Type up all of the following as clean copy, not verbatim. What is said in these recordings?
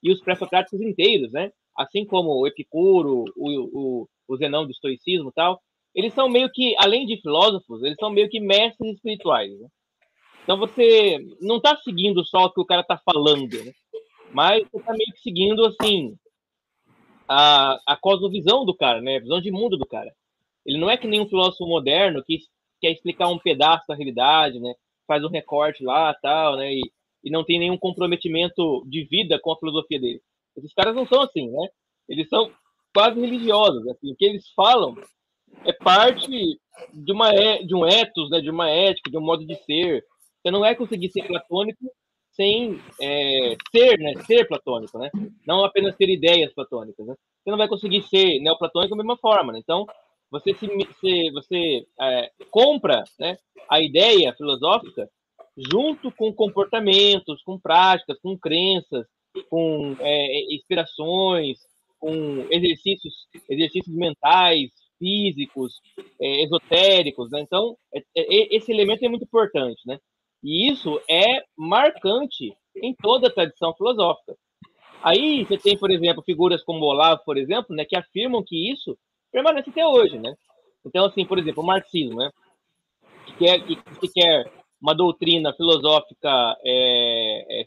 e os pré-socráticos inteiros, né? Assim como o Epicuro, o Zenão do estoicismo e tal, eles são meio que, além de filósofos, eles são meio que mestres espirituais, né? Então você não está seguindo só o que o cara está falando, né? Mas você está meio que seguindo, assim, a cosmovisão do cara, né? A visão de mundo do cara. Ele não é que nem um filósofo moderno que quer explicar um pedaço da realidade, né? Faz um recorte lá, tal, né? E não tem nenhum comprometimento de vida com a filosofia dele. Esses caras não são assim, né? Eles são quase religiosos, assim. O que eles falam é parte de um ethos, né? De uma ética, de um modo de ser. Você não é conseguir ser platônico sem ser, né? Ser platônico, né? Não apenas ter ideias platônicas, né? Você não vai conseguir ser neoplatônico da mesma forma, né? Então, você compra, né, a ideia filosófica junto com comportamentos, com práticas, com crenças, com inspirações, com exercícios mentais, físicos, esotéricos, né? Então, esse elemento é muito importante, né? E isso é marcante em toda a tradição filosófica. Aí você tem, por exemplo, figuras como Olavo, por exemplo, né, que afirmam que isso permanece até hoje, né? Então, assim, por exemplo, o marxismo, né, que quer uma doutrina filosófica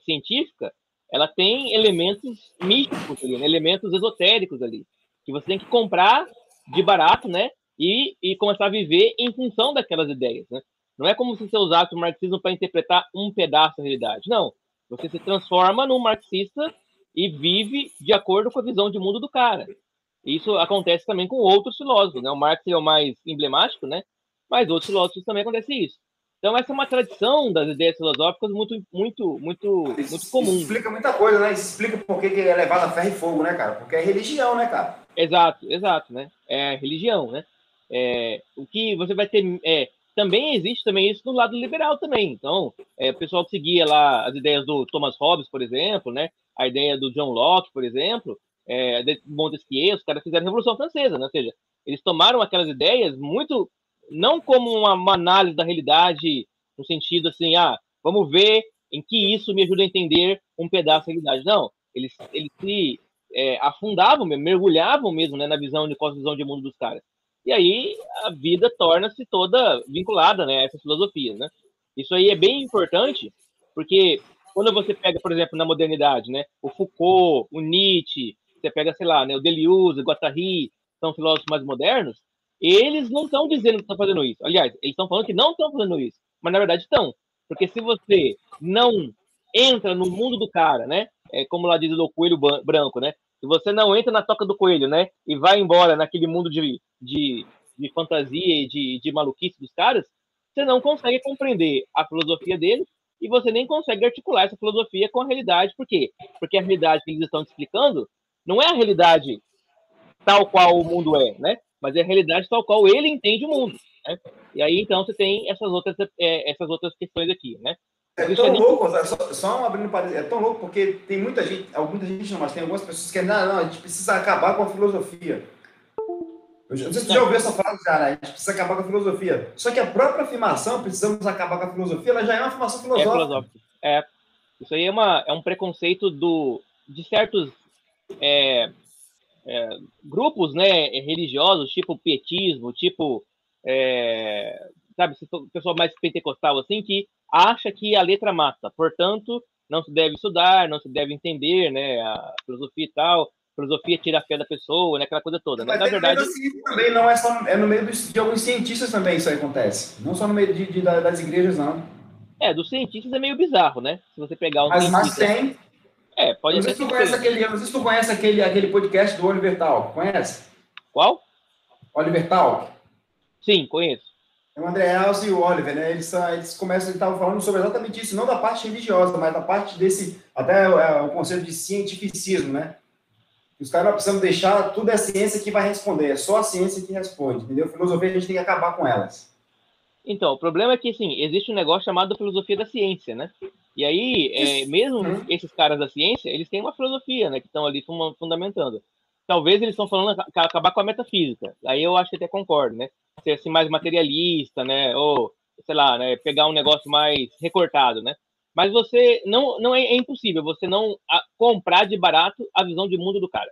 científica, ela tem elementos místicos ali, né, elementos esotéricos ali, que você tem que comprar de barato, né, e começar a viver em função daquelas ideias, né? Não é como se você usasse o marxismo para interpretar um pedaço da realidade, não. Você se transforma num marxista e vive de acordo com a visão de mundo do cara. Isso acontece também com outros filósofos, né? O Marx é o mais emblemático, né? Mas outros filósofos também acontece isso. Então essa é uma tradição das ideias filosóficas muito Isso comum. explica muita coisa, né? Isso explica por que é levado a ferro e fogo, né, cara? Porque é religião, né, cara? Exato, né? É religião, né? O que você vai ter também existe também isso do lado liberal também. Então, o pessoal que seguia lá as ideias do Thomas Hobbes, por exemplo, né? A ideia do John Locke, por exemplo, de Montesquieu, os caras fizeram a Revolução Francesa, né? Ou seja, eles tomaram aquelas ideias muito não como uma análise da realidade no sentido assim, vamos ver em que isso me ajuda a entender um pedaço da realidade. Não, eles se afundavam, mergulhavam mesmo, né, na visão de cosmovisão de mundo dos caras. E aí a vida torna-se toda vinculada, né, a essas filosofias, né? Isso aí é bem importante, porque quando você pega, por exemplo, na modernidade, né, o Foucault, o Nietzsche, você pega, sei lá, né, o Deleuze, o Guattari, são filósofos mais modernos, eles não estão dizendo que estão fazendo isso. Aliás, eles estão falando que não estão fazendo isso, mas na verdade estão. Porque se você não entra no mundo do cara, né, como lá diz o coelho branco, né? Se você não entra na toca do coelho, né? E vai embora naquele mundo de fantasia e de maluquice dos caras, você não consegue compreender a filosofia deles e você nem consegue articular essa filosofia com a realidade. Por quê? Porque a realidade que eles estão te explicando não é a realidade tal qual o mundo é, né? Mas é a realidade tal qual ele entende o mundo, né? E aí, então, você tem essas outras questões aqui, né? O É tão cristianismo... louco, só abrindo parênteses, é tão louco porque tem muita gente não, mas tem algumas pessoas que querem, não, a gente precisa acabar com a filosofia. Eu não sei se você já Não, ouviu essa frase, cara, a gente precisa acabar com a filosofia. Só que a própria afirmação, precisamos acabar com a filosofia, ela já é uma afirmação é filosófica. filosófico. Isso aí é um preconceito de certos é, grupos, né, religiosos, tipo pietismo, tipo, sabe, pessoal mais pentecostal, assim, que acha que a letra mata. Portanto, não se deve estudar, não se deve entender, né, a filosofia e tal. Filosofia tira a fé da pessoa, né, aquela coisa toda, né? Mas Na tem no meio da verdade, ciência também, não é só, é no meio de alguns cientistas também isso aí acontece. Não só no meio das igrejas, não. dos cientistas é meio bizarro, né? Se você pegar um Mas cientista, tem. Eu pode não sei até se tu ser que conhece tenha. aquele, eu não sei se tu conhece aquele podcast do Oliver Talk. Conhece? Qual? Oliver Talk. Sim, conheço. É o André Elcio e o Oliver, né? Eles começam, eles estavam falando sobre exatamente isso, não da parte religiosa, mas da parte desse, até o conceito de cientificismo, né? Os caras não precisam deixar, tudo é ciência que vai responder, é só a ciência que responde, entendeu? Filosofia a gente tem que acabar com elas. Então, o problema é que, assim, existe um negócio chamado filosofia da ciência, né? E aí, Isso. mesmo Uhum. esses caras da ciência, eles têm uma filosofia, né? Que estão ali fundamentando. Talvez eles estão falando acabar com a metafísica. Aí eu acho que até concordo, né? Ser assim mais materialista, né? Ou, sei lá, né? Pegar um negócio mais recortado, né? Mas você não é impossível você não comprar de barato a visão de mundo do cara.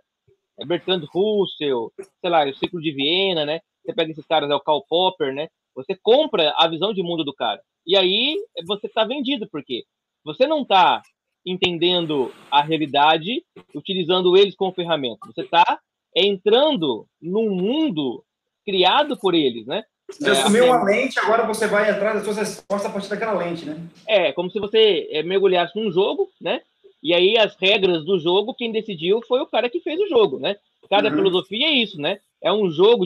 É Bertrand Russell, sei lá, o Ciclo de Viena, né? Você pega esses caras, é o Karl Popper, né? Você compra a visão de mundo do cara. E aí você está vendido, porque você não está entendendo a realidade, utilizando eles como ferramenta. Você está entrando num mundo criado por eles, né? Você assumiu uma lente, agora você vai atrás das suas respostas a partir daquela lente, né? Como se você mergulhasse num jogo, né? E aí as regras do jogo, quem decidiu foi o cara que fez o jogo, né? Cada filosofia é isso, né? É um jogo,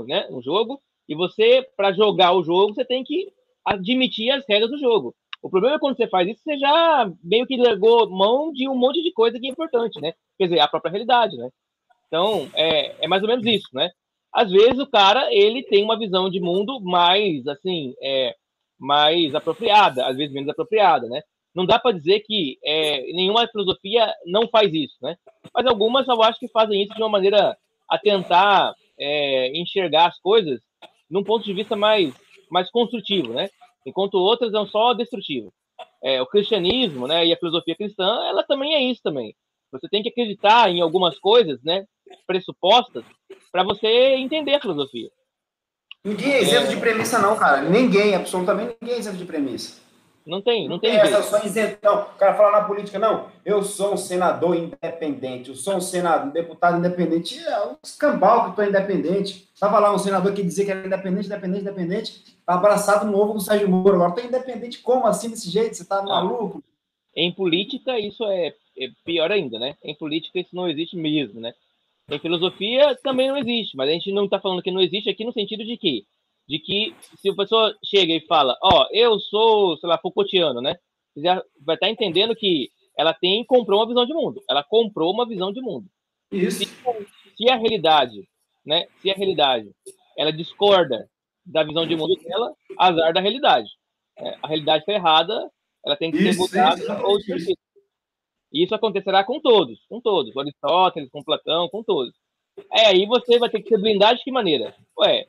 né? Um jogo, e você, para jogar o jogo, você tem que admitir as regras do jogo. O problema é quando você faz isso, você já meio que largou mão de um monte de coisa que é importante, né? Quer dizer, a própria realidade, né? Então, é mais ou menos isso, né? Às vezes o cara, ele tem uma visão de mundo mais, assim, mais apropriada, às vezes menos apropriada, né? Não dá para dizer que nenhuma filosofia não faz isso, né? Mas algumas eu acho que fazem isso de uma maneira a tentar enxergar as coisas num ponto de vista mais construtivo, né? Enquanto outras são só destrutivas. O cristianismo, né, e a filosofia cristã, ela também é isso também. Você tem que acreditar em algumas coisas, né, pressupostas, para você entender a filosofia. Ninguém é isento de premissa, não, cara. Ninguém, absolutamente ninguém é isento de premissa. Não tem essa, jeito. eu sou isentão. O cara fala na política, não, eu sou um senador independente, eu sou um deputado independente. É um escambau que eu tô independente. Tava lá um senador que dizia que era independente, tá abraçado no ovo do Sérgio Moro. Agora tá independente como assim, desse jeito? Você tá maluco? Em política, isso é pior ainda, né? Em política, isso não existe mesmo, né? Em filosofia, também não existe, mas a gente não está falando que não existe aqui no sentido de que se a pessoa chega e fala, eu sou, sei lá, Foucaultiano, né? Você já vai estar entendendo que ela comprou uma visão de mundo. Ela comprou uma visão de mundo. Isso. Se a realidade, né? Se a realidade, ela discorda da visão de mundo dela, azar da realidade. A realidade está errada, ela tem que ser mudada ou distorcida. E isso acontecerá com todos, com Aristóteles, com Platão, com todos. Aí você vai ter que se blindar de que maneira?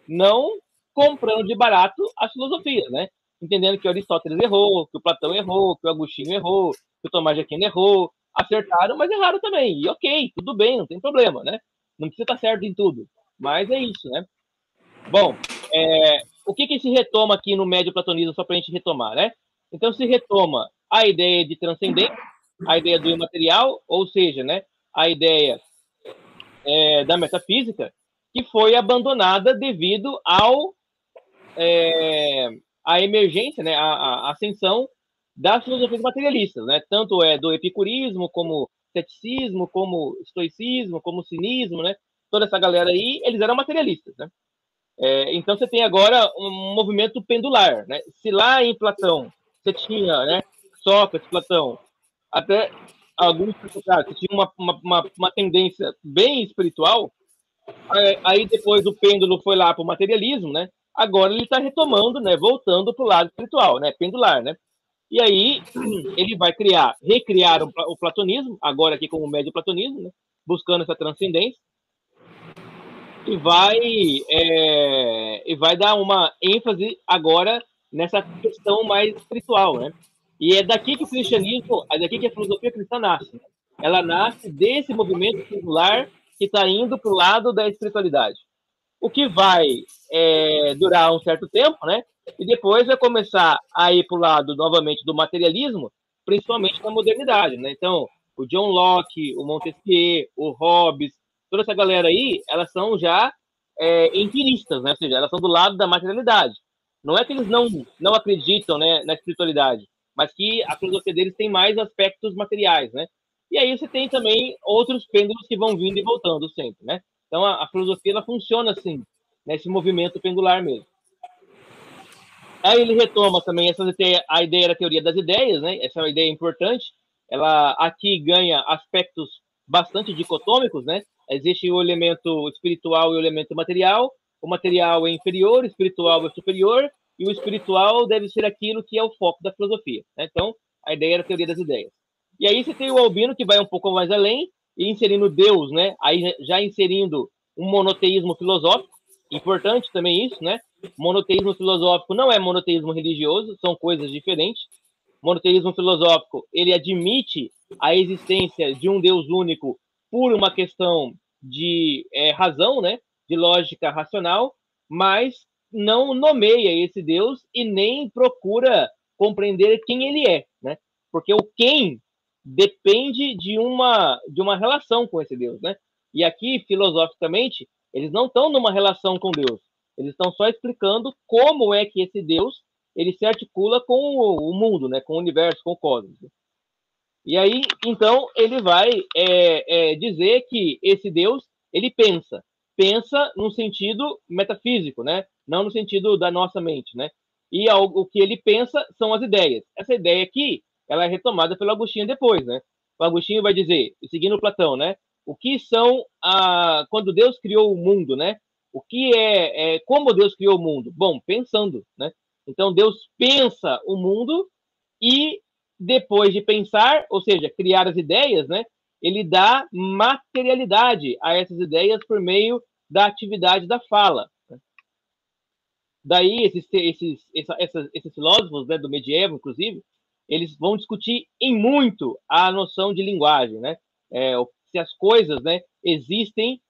Não comprando de barato as filosofias, né? Entendendo que o Aristóteles errou, que o Platão errou, que o Agostinho errou, que o Tomás de Aquino errou. Acertaram, mas erraram também. E ok, tudo bem, não tem problema, né? Não precisa estar certo em tudo. Mas é isso, né? Bom, o que se retoma aqui no médio platonismo, só para a gente retomar, né? Então se retoma a ideia de transcendência, a ideia do imaterial, ou seja, né, a ideia da metafísica, que foi abandonada devido à emergência, né, à ascensão das filosofias materialistas, né? Tanto do epicurismo, como ceticismo, como estoicismo, como cinismo, né? Toda essa galera aí, eles eram materialistas, né? Então você tem agora um movimento pendular, né? Se lá em Platão você tinha, né, Sócrates, Platão, até alguns você tinha uma tendência bem espiritual, aí depois o pêndulo foi lá para o materialismo, né? Agora ele está retomando, né? Voltando para o lado espiritual, né? Pendular, né? E aí ele vai recriar o platonismo, agora aqui como médio platonismo, né? Buscando essa transcendência, e vai dar uma ênfase agora nessa questão mais espiritual, né? E é daqui que o cristianismo, é daqui que a filosofia cristã nasce. Né? Ela nasce desse movimento singular que está indo para o lado da espiritualidade. O que vai durar um certo tempo, né? E depois vai começar a ir para o lado, novamente, do materialismo, principalmente na modernidade, né? Então, o John Locke, o Montesquieu, o Hobbes, toda essa galera aí, elas são já empiristas, né? Ou seja, elas são do lado da materialidade. Não é que eles não acreditam, né, na espiritualidade, mas que a filosofia deles tem mais aspectos materiais, né? E aí você tem também outros pêndulos que vão vindo e voltando sempre, né? Então a filosofia ela funciona assim, nesse movimento pendular mesmo. Aí ele retoma também a ideia da teoria das ideias, né? Essa é uma ideia importante. Ela aqui ganha aspectos bastante dicotômicos, né? Existe o elemento espiritual e o elemento material. O material é inferior, o espiritual é superior, e o espiritual deve ser aquilo que é o foco da filosofia. Né? Então, a ideia era a teoria das ideias. E aí você tem o Albino, que vai um pouco mais além, e inserindo Deus, né? Aí já inserindo um monoteísmo filosófico, importante também isso, né? Monoteísmo filosófico não é monoteísmo religioso, são coisas diferentes. monoteísmo filosófico, ele admite a existência de um Deus único por uma questão de razão, né, de lógica racional, mas não nomeia esse Deus e nem procura compreender quem ele é, né? Porque o quem depende de uma relação com esse Deus, né? E aqui, filosoficamente, eles não estão numa relação com Deus. Eles estão só explicando como é que esse Deus ele se articula com o mundo, né? Com o universo, com o cosmos. E aí, então, ele vai dizer que esse Deus ele pensa no sentido metafísico, né? Não no sentido da nossa mente, né? E o que ele pensa são as ideias. Essa ideia aqui, ela é retomada pelo Agostinho depois, né? O Agostinho vai dizer, seguindo Platão, né? O que são quando Deus criou o mundo, né? O que como Deus criou o mundo? Bom, pensando, né? Então Deus pensa o mundo e depois de pensar, ou seja, criar as ideias, né? Ele dá materialidade a essas ideias por meio da atividade da fala. Daí, esses filósofos, né, do medievo, inclusive, eles vão discutir em muito a noção de linguagem, né? Se as coisas, né, existem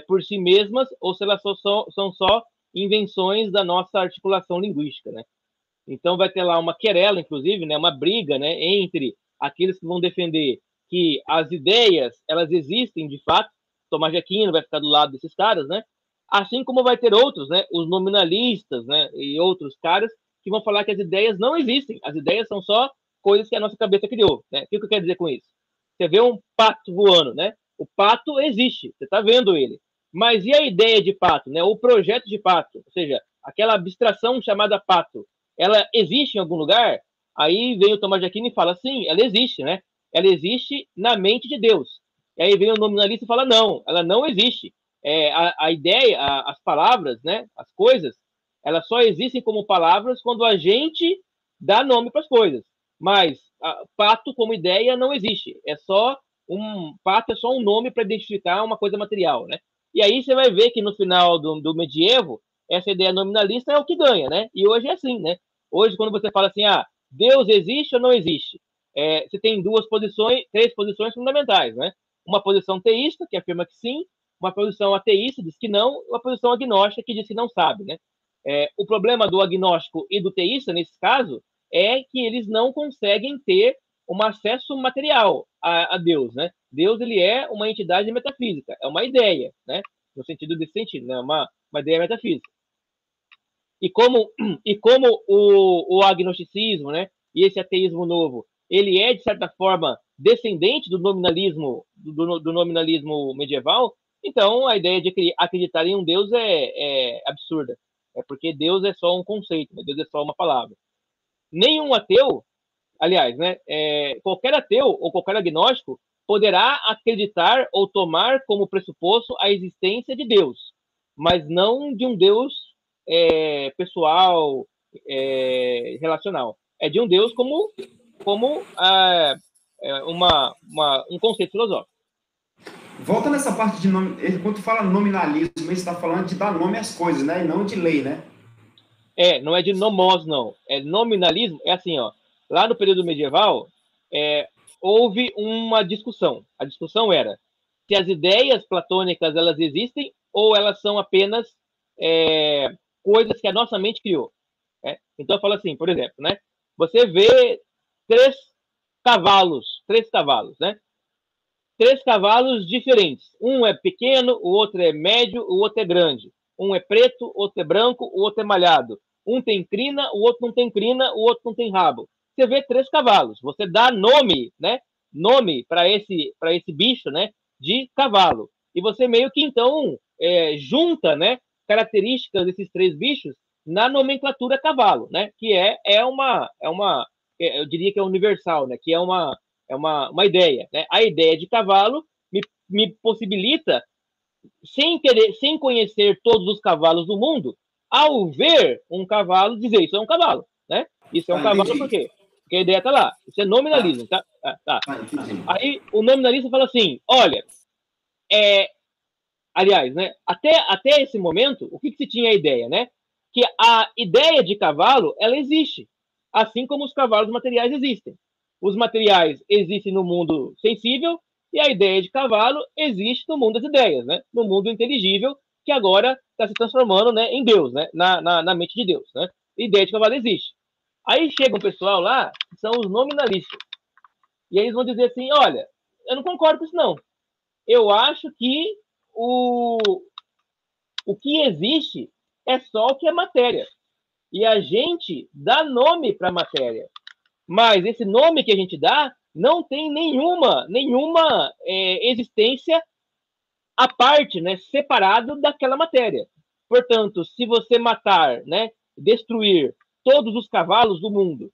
por si mesmas ou se elas são só invenções da nossa articulação linguística, né? Então vai ter lá uma querela, inclusive, né, uma briga, né, entre aqueles que vão defender que as ideias elas existem de fato. Tomás de Aquino vai ficar do lado desses caras, né? Assim como vai ter outros, né, os nominalistas, né, e outros caras que vão falar que as ideias não existem. As ideias são só coisas que a nossa cabeça criou, né? O que eu quero dizer com isso? Você vê um pato voando, né? O pato existe, você está vendo ele. Mas e a ideia de pato, né? O projeto de pato, ou seja, aquela abstração chamada pato, ela existe em algum lugar? Aí vem o Tomás de Aquino e fala, sim, ela existe, né? Ela existe na mente de Deus. E aí vem o nominalista e fala, não, ela não existe. A ideia, as palavras, né? As coisas, elas só existem como palavras quando a gente dá nome para as coisas. Mas pato como ideia não existe. Pato é só um nome para identificar uma coisa material, né? E aí você vai ver que no final do medievo, essa ideia nominalista é o que ganha, né? E hoje é assim, né? Hoje, quando você fala assim, Deus existe ou não existe? Você tem três posições fundamentais, né? Uma posição teísta, que afirma que sim, uma posição ateísta, diz que não, uma posição agnóstica, que diz que não sabe, né? O problema do agnóstico e do teísta, nesse caso, é que eles não conseguem ter um acesso material a Deus, né? Deus, ele é uma entidade metafísica, é uma ideia, né? No sentido desse sentido, né? Uma ideia metafísica. E como o agnosticismo, né? E esse ateísmo novo, ele é, de certa forma, descendente do nominalismo, do nominalismo medieval, então a ideia de acreditar em um Deus é absurda. É porque Deus é só um conceito, né? Deus é só uma palavra. Nenhum ateu, aliás, né, qualquer ateu ou qualquer agnóstico poderá acreditar ou tomar como pressuposto a existência de Deus, mas não de um Deus pessoal, relacional. É de um Deus como um conceito filosófico. Volta nessa parte de nome, quando tu fala nominalismo, ele está falando de dar nome às coisas, né? E não de lei, né? Não é de nomos, não. É nominalismo, é assim, ó. Lá no período medieval, houve uma discussão. A discussão era se as ideias platônicas elas existem ou elas são apenas coisas que a nossa mente criou. Então, eu falo assim, por exemplo, né? Você vê três cavalos, né? Três cavalos diferentes. Um é pequeno, o outro é médio, o outro é grande. Um é preto, o outro é branco, o outro é malhado. Um tem crina, o outro não tem crina, o outro não tem rabo. Você vê três cavalos. Você dá nome, né? Nome para esse bicho, né? De cavalo. E você meio que então junta, né? Características desses três bichos na nomenclatura cavalo, né? Que eu diria que é universal, né? Que é uma ideia, né? A ideia de cavalo me possibilita, sem conhecer todos os cavalos do mundo, ao ver um cavalo, dizer isso é um cavalo, né? Isso é um cavalo entendi. por quê? Porque a ideia está lá. Isso é nominalismo, tá? Aí o nominalista fala assim, olha, aliás, né? Até esse momento, o que se tinha a ideia, né? Que a ideia de cavalo, ela existe. assim como os cavalos materiais existem. Os materiais existem no mundo sensível e a ideia de cavalo existe no mundo das ideias, né? No mundo inteligível, que agora está se transformando, né, em Deus, né? Na mente de Deus, né? A ideia de cavalo existe. Aí chega um pessoal lá, que são os nominalistas, e eles vão dizer assim, olha, eu não concordo com isso não. Eu acho que o, o que existe é só o que é matéria. E a gente dá nome para a matéria. Mas esse nome que a gente dá não tem nenhuma existência à parte, né, separado daquela matéria. Portanto, se você matar, né, destruir todos os cavalos do mundo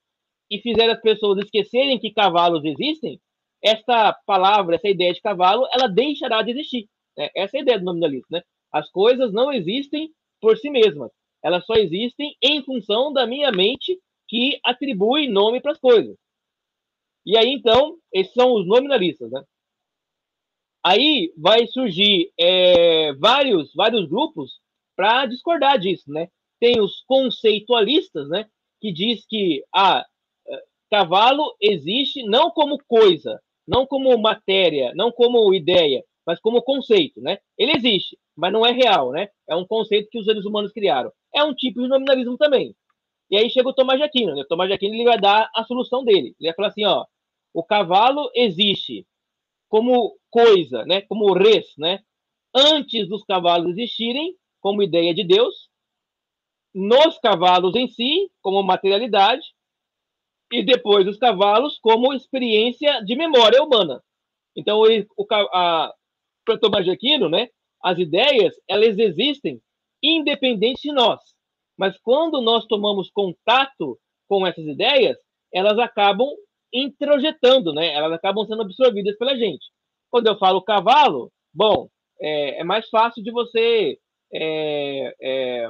e fizer as pessoas esquecerem que cavalos existem, essa palavra, essa ideia de cavalo, ela deixará de existir. Né? Essa é a ideia do nominalismo. Né? As coisas não existem por si mesmas. Elas só existem em função da minha mente que atribui nome para as coisas. E aí, então, esses são os nominalistas. Né? Aí vai surgir vários grupos para discordar disso. Né? Tem os conceitualistas, né, que diz que cavalo existe não como coisa, não como matéria, não como ideia, mas como conceito, né? Ele existe, mas não é real, né? É um conceito que os seres humanos criaram. É um tipo de nominalismo também. E aí chega o Tomás de Aquino, né? O Tomás de Aquino ele vai dar a solução dele. Ele vai falar assim, ó, o cavalo existe como coisa, né? Como res, né? Antes dos cavalos existirem, como ideia de Deus, nos cavalos em si, como materialidade, e depois os cavalos como experiência de memória humana. Então, para Tomás de Aquino, né, as ideias elas existem independentes de nós. Mas quando nós tomamos contato com essas ideias, elas acabam introjetando, né? Elas acabam sendo absorvidas pela gente. Quando eu falo cavalo, bom, é mais fácil de você é, é,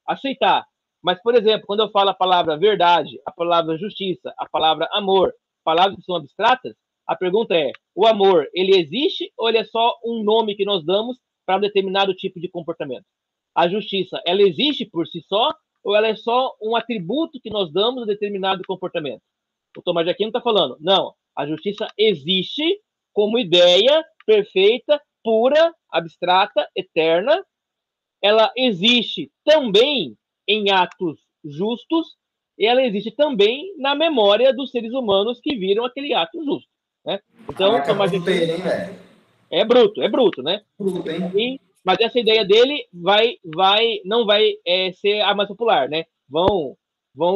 aceitar. Mas, por exemplo, quando eu falo a palavra verdade, a palavra justiça, a palavra amor, palavras que são abstratas, a pergunta é: o amor, ele existe ou ele é só um nome que nós damos para um determinado tipo de comportamento? A justiça, ela existe por si só ou ela é só um atributo que nós damos a determinado comportamento? O Tomás de Aquino está falando, não, a justiça existe como ideia perfeita, pura, abstrata, eterna, ela existe também em atos justos e ela existe também na memória dos seres humanos que viram aquele ato justo. Né? Então, caraca, Tomás de bruto Aquino ele, hein, velho? é bruto, né? Bruto, hein? Mas essa ideia dele não vai ser a mais popular, né? Vão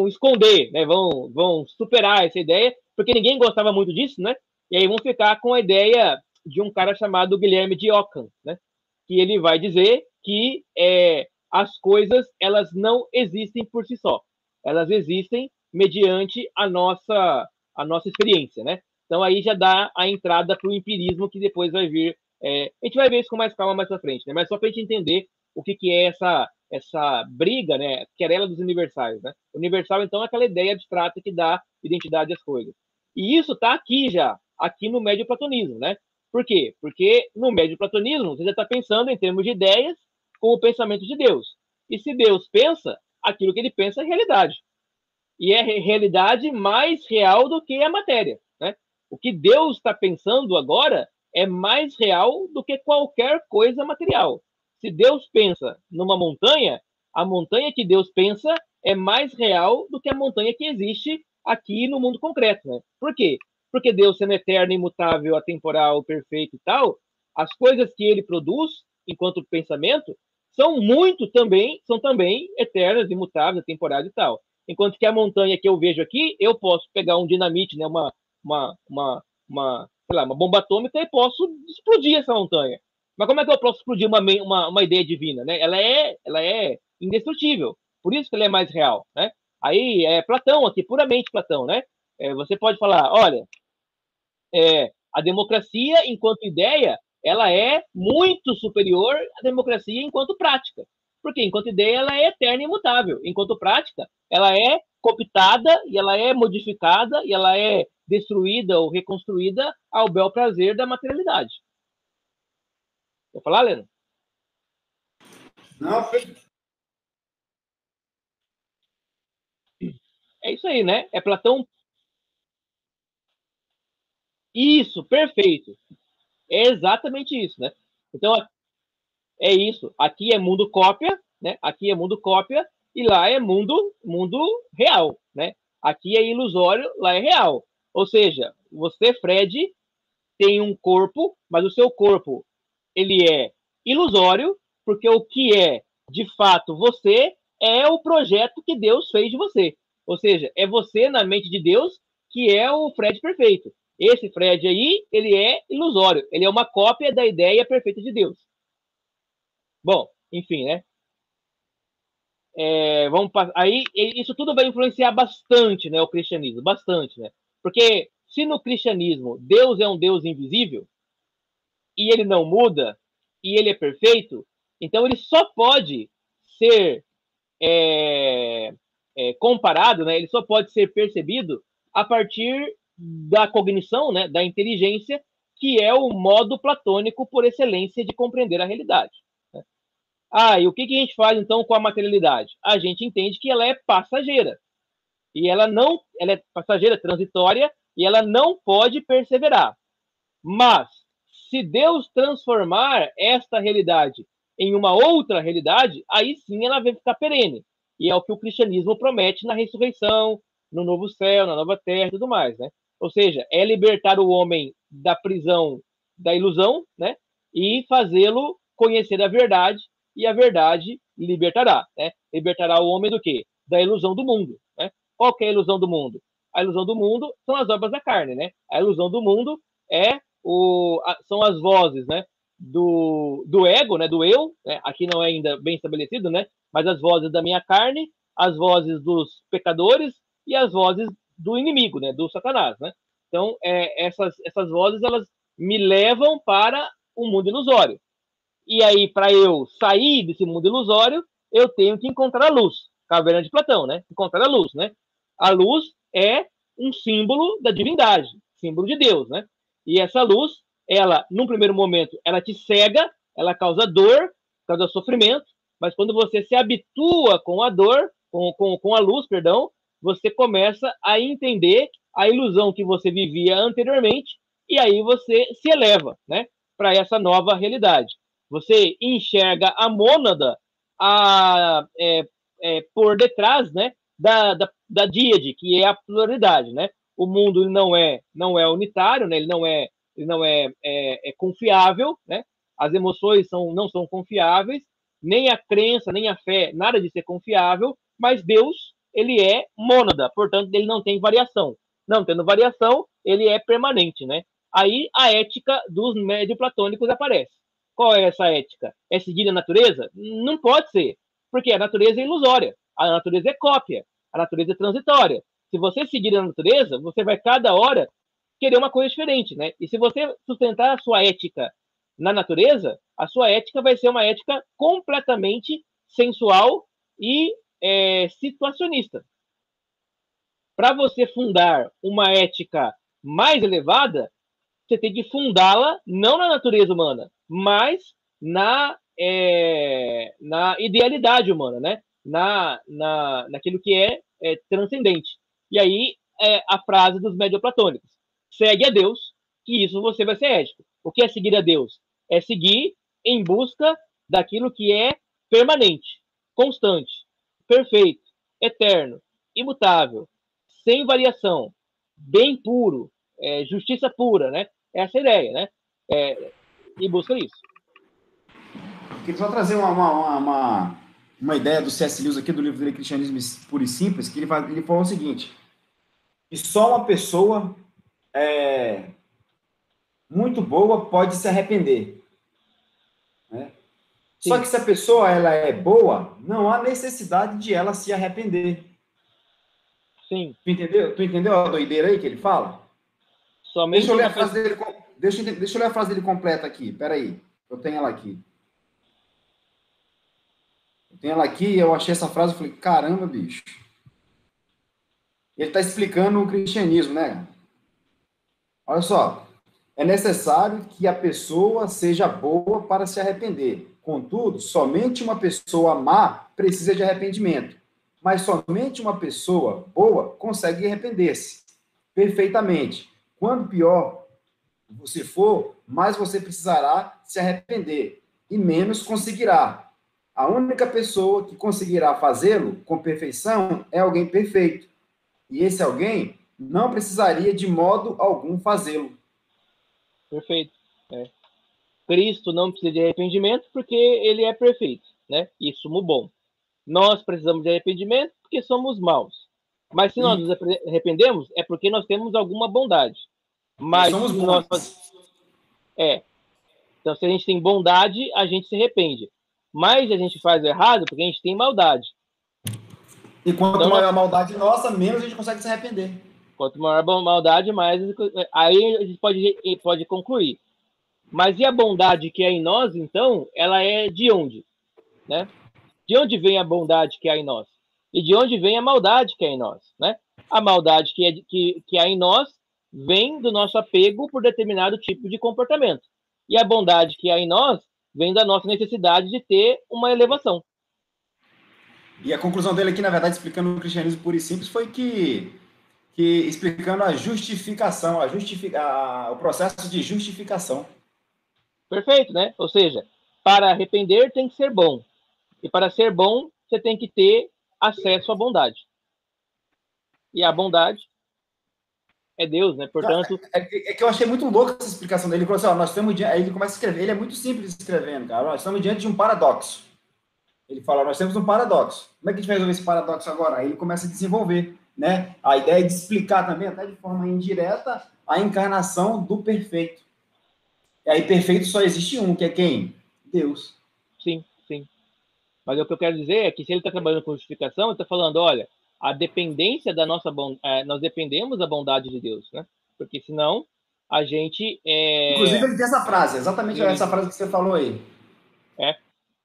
esconder, né? Vão superar essa ideia, porque ninguém gostava muito disso, né? E aí vão ficar com a ideia de um cara chamado Guilherme de Ockham, né? Que ele vai dizer que as coisas elas não existem por si só, elas existem mediante a nossa experiência, né? Então aí já dá a entrada para o empirismo que depois vai vir. A gente vai ver isso com mais calma mais para frente, né? Mas só para a gente entender o que é essa briga, né? Querela dos universais, né? Universal então é aquela ideia abstrata que dá identidade às coisas. E isso está aqui já, aqui no médio platonismo, né? Por quê? Porque no médio platonismo você já está pensando em termos de ideias com o pensamento de Deus. E se Deus pensa, aquilo que ele pensa é realidade. E é realidade mais real do que a matéria. Né? O que Deus está pensando agora é mais real do que qualquer coisa material. Se Deus pensa numa montanha, a montanha que Deus pensa é mais real do que a montanha que existe aqui no mundo concreto. Né? Por quê? Porque Deus, sendo eterno, imutável, atemporal, perfeito e tal, as coisas que ele produz enquanto pensamento são também eternas, imutáveis, atemporais e tal. Enquanto que a montanha que eu vejo aqui, eu posso pegar um dinamite, né, sei lá, uma bomba atômica e posso explodir essa montanha. Mas como é que eu posso explodir uma ideia divina? Né? Ela é indestrutível. Por isso que ela é mais real. Né? Aí é Platão aqui, puramente Platão. Né? Você pode falar, olha, a democracia enquanto ideia, ela é muito superior à democracia enquanto prática. Porque enquanto ideia ela é eterna e imutável. Enquanto prática, ela é cooptada e ela é modificada e ela é destruída ou reconstruída ao bel prazer da materialidade. Vou falar, Leno? Não, É isso aí, né? É Platão. Isso, perfeito. É exatamente isso, né? Então, é isso. Aqui é mundo cópia, né? Aqui é mundo cópia e lá é mundo real, né? Aqui é ilusório, lá é real. Ou seja, você, Fred, tem um corpo, mas o seu corpo ele é ilusório, porque o que é de fato você é o projeto que Deus fez de você. Ou seja, é você na mente de Deus que é o Fred perfeito. Esse Fred aí, ele é ilusório, ele é uma cópia da ideia perfeita de Deus. Bom, enfim, né? Vamos aí isso tudo vai influenciar bastante, né, o cristianismo, bastante, né? Porque se no cristianismo Deus é um Deus invisível e ele não muda e ele é perfeito, então ele só pode ser comparado, né? Ele só pode ser percebido a partir da cognição, né, da inteligência, que é o modo platônico por excelência de compreender a realidade. E o que a gente faz então com a materialidade? A gente entende que ela é passageira. E ela é passageira, transitória, e ela não pode perseverar. Mas, se Deus transformar esta realidade em uma outra realidade, aí sim ela vai ficar perene. E é o que o cristianismo promete na ressurreição, no novo céu, na nova terra e tudo mais, né? Ou seja, é libertar o homem da prisão da ilusão, né? E fazê-lo conhecer a verdade, e a verdade libertará, né? Libertará o homem do quê? Da ilusão do mundo, né? Qual que é a ilusão do mundo? A ilusão do mundo são as obras da carne, né? A ilusão do mundo são as vozes, né? Do ego, né? Do eu, né? Aqui não é ainda bem estabelecido, né? Mas as vozes da minha carne, as vozes dos pecadores e as vozes do inimigo, né? Do Satanás, né? Então, essas vozes, elas me levam para o mundo ilusório. E aí, para eu sair desse mundo ilusório, eu tenho que encontrar a luz. Caverna de Platão, né? Encontrar a luz, né? A luz é um símbolo da divindade, símbolo de Deus, né? E essa luz, ela, num primeiro momento, ela te cega, ela causa dor, causa sofrimento, mas quando você se habitua com a dor, com a luz, perdão, você começa a entender a ilusão que você vivia anteriormente, e aí você se eleva, né? Para essa nova realidade. Você enxerga a mônada por detrás, né, da díade, que é a pluralidade, né? O mundo não é unitário, né? Ele não é confiável, né? As emoções não são confiáveis, nem a crença, nem a fé, nada de ser confiável, mas Deus, ele é mônada, portanto, ele não tem variação. Não tendo variação, ele é permanente, né? Aí a ética dos médio-platônicos aparece. Qual é essa ética? É seguir a natureza? Não pode ser, porque a natureza é ilusória, a natureza é cópia, a natureza é transitória. Se você seguir a natureza, você vai cada hora querer uma coisa diferente, né? E se você sustentar a sua ética na natureza, a sua ética vai ser uma ética completamente sensual e situacionista. Para você fundar uma ética mais elevada, você tem que fundá-la não na natureza humana, mas na idealidade humana, né? Naquilo que é transcendente. E aí a frase dos medioplatônicos: segue a Deus, que isso você vai ser ético. O que é seguir a Deus? É seguir em busca daquilo que é permanente, constante, perfeito, eterno, imutável, sem variação, bem puro, justiça pura, né? Essa é a ideia, né? E busca isso. Queria só trazer uma ideia do C.S. Lewis aqui, do livro dele, Cristianismo Puro e Simples, que ele falou o seguinte: que só uma pessoa muito boa pode se arrepender. Né? Só que se a pessoa ela é boa, não há necessidade de ela se arrepender. Sim. Tu entendeu a doideira aí que ele fala? Somente deixa eu ler a frase dele, deixa eu ler a frase dele completa aqui. Peraí, eu tenho ela aqui. Eu achei essa frase e falei, caramba, bicho. Ele está explicando o cristianismo, né? Olha só. É necessário que a pessoa seja boa para se arrepender. Contudo, somente uma pessoa má precisa de arrependimento. mas somente uma pessoa boa consegue arrepender-se perfeitamente. Quando pior você for, mais você precisará se arrepender e menos conseguirá. A única pessoa que conseguirá fazê-lo com perfeição é alguém perfeito. E esse alguém não precisaria de modo algum fazê-lo. Perfeito. É. Cristo não precisa de arrependimento porque ele é perfeito, né? E sumo bom. Nós precisamos de arrependimento porque somos maus. Mas se nós E, nos arrependemos, é porque nós temos alguma bondade. Mas somos se nós... bons. É. Então, se a gente tem bondade, a gente se arrepende. Mas a gente faz o errado porque a gente tem maldade. E quanto Então, maior a maldade nossa, menos a gente consegue se arrepender. quanto maior a maldade, mais... Aí a gente pode concluir. Mas e a bondade que é em nós, então, ela é de onde? Né? De onde vem a bondade que há em nós? E de onde vem a maldade que há em nós? Né? A maldade que há em nós vem do nosso apego por determinado tipo de comportamento. E a bondade que há em nós vem da nossa necessidade de ter uma elevação. E a conclusão dele aqui, na verdade, explicando o cristianismo puro e simples, foi que explicando a justificação, o processo de justificação. Perfeito, né? Ou seja, para arrepender tem que ser bom. E para ser bom, você tem que ter acesso à bondade. E a bondade é Deus, né? Portanto... É que eu achei muito louco essa explicação dele. Ele falou assim, ó, nós estamos diante... Aí ele começa a escrever. Ele é muito simples escrevendo, cara. Nós estamos diante de um paradoxo. Ele fala, nós temos um paradoxo. Como é que a gente vai resolver esse paradoxo agora? Aí ele começa a desenvolver, né? A ideia de explicar também, até de forma indireta, a encarnação do perfeito. E aí, perfeito só existe um, que é quem? Deus. Sim, sim. Mas o que eu quero dizer é que se ele está trabalhando com justificação, ele está falando, olha, a dependência da nossa bondade, nós dependemos da bondade de Deus, né? Porque senão a gente Inclusive, ele tem essa frase, exatamente essa frase que você falou aí.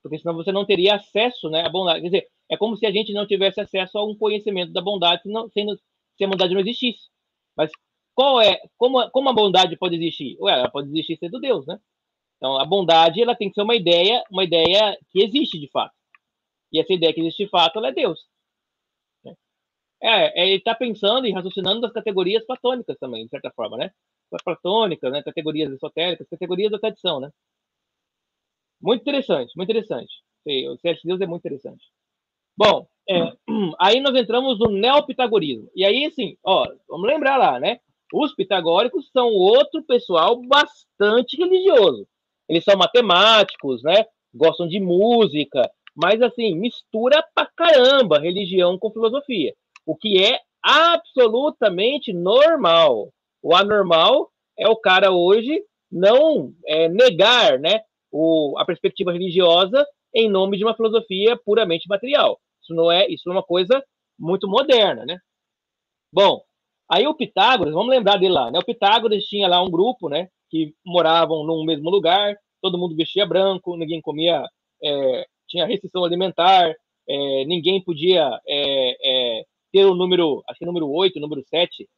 porque senão você não teria acesso, né, à bondade. Quer dizer, é como se a gente não tivesse acesso a um conhecimento da bondade se a bondade não existisse. Mas como a bondade pode existir? Ué, ela pode existir sendo Deus, né? Então, a bondade, ela tem que ser uma ideia que existe de fato. E essa ideia que existe de fato, ela é Deus. Ele está pensando e raciocinando das categorias platônicas também, de certa forma, né? As platônicas, né? Categorias esotéricas, categorias da tradição, né? Muito interessante, muito interessante. O C.S. Lewis é muito interessante. Bom, aí nós entramos no neopitagorismo. E aí, assim, ó, vamos lembrar lá, né? Os pitagóricos são outro pessoal bastante religioso. Eles são matemáticos, né? Gostam de música, mas, assim, mistura pra caramba religião com filosofia. O que é absolutamente normal. O anormal é o cara hoje não negar, né, a perspectiva religiosa em nome de uma filosofia puramente material. Isso é uma coisa muito moderna, né? Bom, aí o Pitágoras, vamos lembrar dele lá, né? O Pitágoras tinha lá um grupo, né, que moravam num mesmo lugar, todo mundo vestia branco, ninguém comia, tinha restrição alimentar, ninguém podia ter o número, acho que número 8, número 7,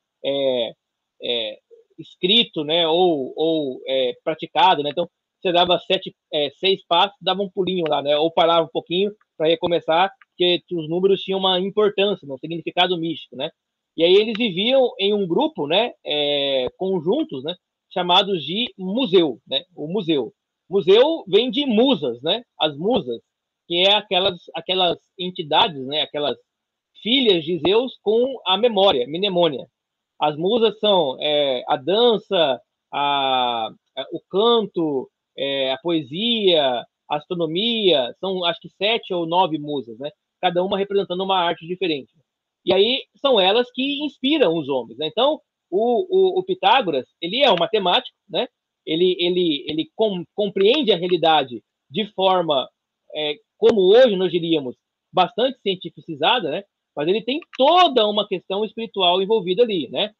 escrito, né, ou praticado, né? Então, você dava 6 passos, dava um pulinho lá, né? Ou parava um pouquinho para recomeçar, porque os números tinham uma importância, um significado místico, né? E aí eles viviam em um grupo, né, conjuntos, né, chamados de museu, né? O museu. Museu vem de musas, né? As musas, que é aquelas entidades, né? Aquelas filhas de Zeus com a memória, mnemônia. As musas são a dança, o canto, a poesia, a astronomia, são acho que 7 ou 9 musas, né? Cada uma representando uma arte diferente. E aí são elas que inspiram os homens, né? Então, o Pitágoras, ele é um matemático, né? Ele compreende a realidade de forma, como hoje nós diríamos, bastante cientificizada, né? Mas ele tem toda uma questão espiritual envolvida ali, né?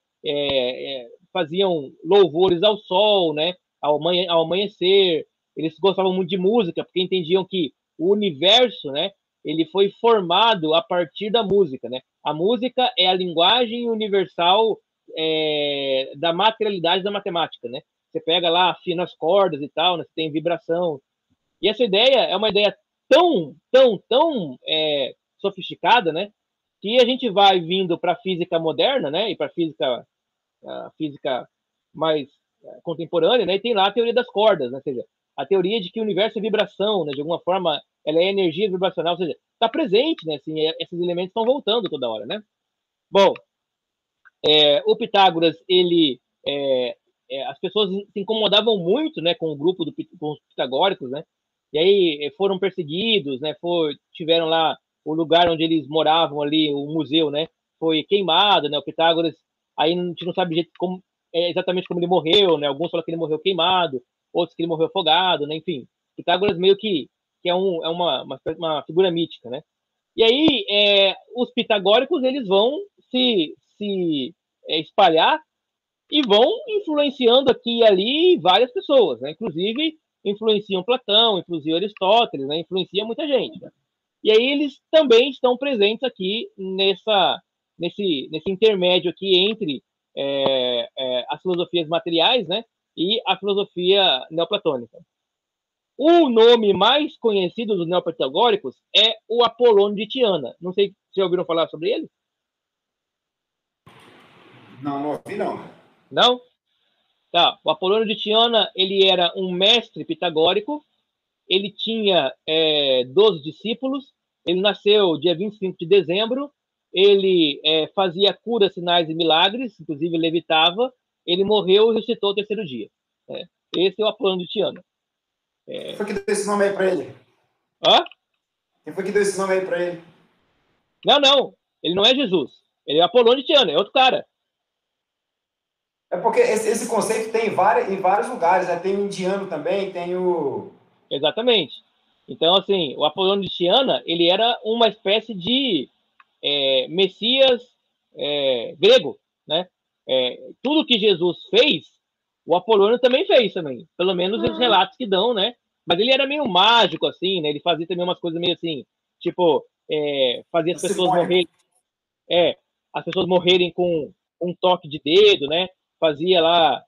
Faziam louvores ao sol, né? Ao amanhecer. Eles gostavam muito de música, porque entendiam que o universo, né? Ele foi formado a partir da música, né? A música é a linguagem universal da materialidade da matemática, né? Você pega lá, afina as cordas e tal, né? Você tem vibração. E essa ideia é uma ideia tão sofisticada, né? que a gente vai vindo para a física moderna, né, e para a física mais contemporânea, né, e tem lá a teoria das cordas, né, ou seja, a teoria de que o universo é vibração, né, de alguma forma ela é energia vibracional, ou seja, está presente, né, assim, esses elementos estão voltando toda hora, né. Bom, o Pitágoras, ele as pessoas se incomodavam muito, né, com o grupo com os pitagóricos, né, e aí foram perseguidos, né, tiveram lá o lugar onde eles moravam ali, o museu, né, foi queimado, né, o Pitágoras, aí a gente não sabe exatamente como ele morreu, né, alguns falam que ele morreu queimado, outros que ele morreu afogado, né, enfim, Pitágoras meio que uma figura mítica, né. E aí, os pitagóricos, eles vão se espalhar e vão influenciando aqui e ali várias pessoas, né? Inclusive influenciam Platão, influenciam Aristóteles, né? Influencia muita gente, né? E aí eles também estão presentes aqui nesse intermédio aqui entre as filosofias materiais, né? E a filosofia neoplatônica. O nome mais conhecido dos neopitagóricos é o Apolônio de Tiana. Não sei se já ouviram falar sobre ele. Não, não ouvi, não. Não? Tá. O Apolônio de Tiana, ele era um mestre pitagórico. Ele tinha 12 discípulos. Ele nasceu dia 25 de dezembro. Ele fazia curas, sinais e milagres, inclusive levitava. Ele morreu e ressuscitou o terceiro dia. Esse é o Apolônio de Tiana. Quem foi que deu esse nome aí para ele? Hã? Quem foi que deu esse nome aí para ele? Não. Ele não é Jesus. Ele é Apolônio de Tiana, é outro cara. É porque esse conceito tem em vários lugares, né? Tem o indiano também, tem o... Exatamente. Então, assim, o Apolônio de Tiana, ele era uma espécie de Messias grego, né? Tudo que Jesus fez, o Apolônio também fez também. Pelo menos os relatos que dão, né? Mas ele era meio mágico, assim, né? Ele fazia também umas coisas meio assim, tipo, fazia as pessoas morrerem com um toque de dedo, né? Fazia lá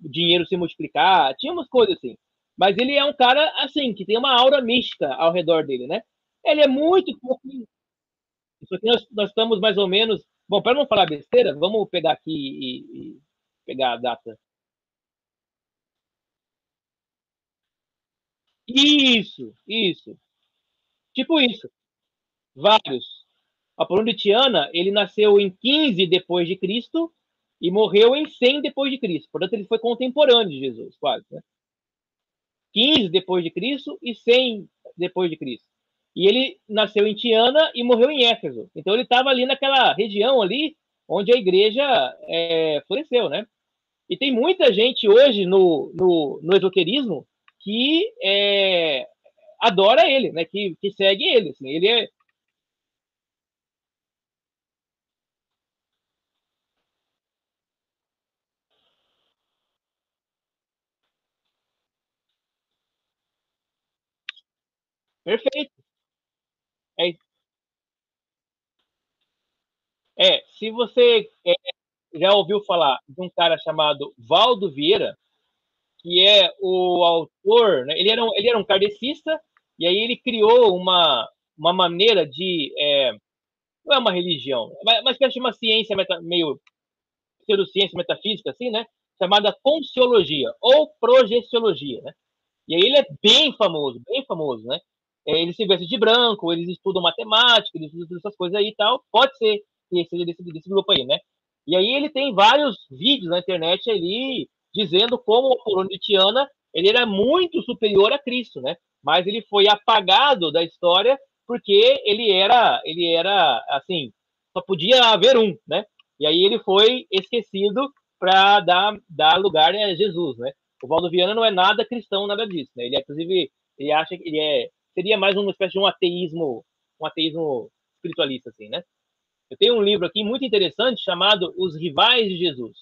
o dinheiro se multiplicar, tinha umas coisas assim. Mas ele é um cara, assim, que tem uma aura mística ao redor dele, né? Ele é muito pouquinho. Isso aqui nós estamos mais ou menos. Bom, para não falar besteira, vamos pegar aqui e pegar a data. Isso. Tipo isso. Vários. Apolônio de Tiana, ele nasceu em 15 depois de Cristo e morreu em 100 depois de Cristo. Portanto, ele foi contemporâneo de Jesus, quase, né? 15 depois de Cristo e 100 depois de Cristo. E ele nasceu em Tiana e morreu em Éfeso. Então ele estava ali naquela região ali onde a igreja floresceu, né? E tem muita gente hoje no esoterismo que adora ele, né? Que segue ele. Assim. Ele é perfeito. É, se você já ouviu falar de um cara chamado Valdo Vieira, que é o autor, né? Ele era um kardecista, e aí ele criou uma maneira de. Não é uma religião, mas que uma ciência meio pseudociência metafísica, assim, né? Chamada Conciologia, ou Projeciologia, né? E aí ele é bem famoso, né? Ele se veste de branco, eles estudam matemática, eles estudam essas coisas aí e tal. Pode ser que seja desse grupo aí, né? E aí ele tem vários vídeos na internet ali dizendo como o Apolônio de Tiana ele era muito superior a Cristo, né? Mas ele foi apagado da história porque ele era assim, só podia haver um, né? E aí ele foi esquecido para dar lugar a Jesus, né? O Valdo Viana não é nada cristão, nada disso, né? Ele, inclusive, ele acha que seria mais uma espécie de um ateísmo espiritualista, assim, né? Eu tenho um livro aqui muito interessante chamado Os Rivais de Jesus.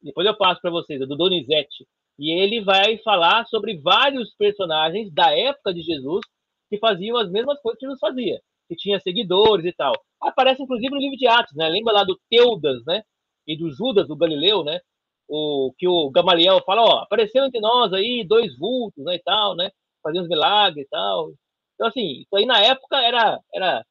Depois eu passo para vocês, é do Donizete. E ele vai falar sobre vários personagens da época de Jesus que faziam as mesmas coisas que Jesus fazia, que tinha seguidores e tal. Aparece inclusive no livro de Atos, né? Lembra lá do Teudas, né? E do Judas, do Galileu, né? Que o Gamaliel fala, ó, apareceu entre nós aí dois vultos, né, e tal, né? Faziam uns milagres e tal. Então, assim, isso aí na época era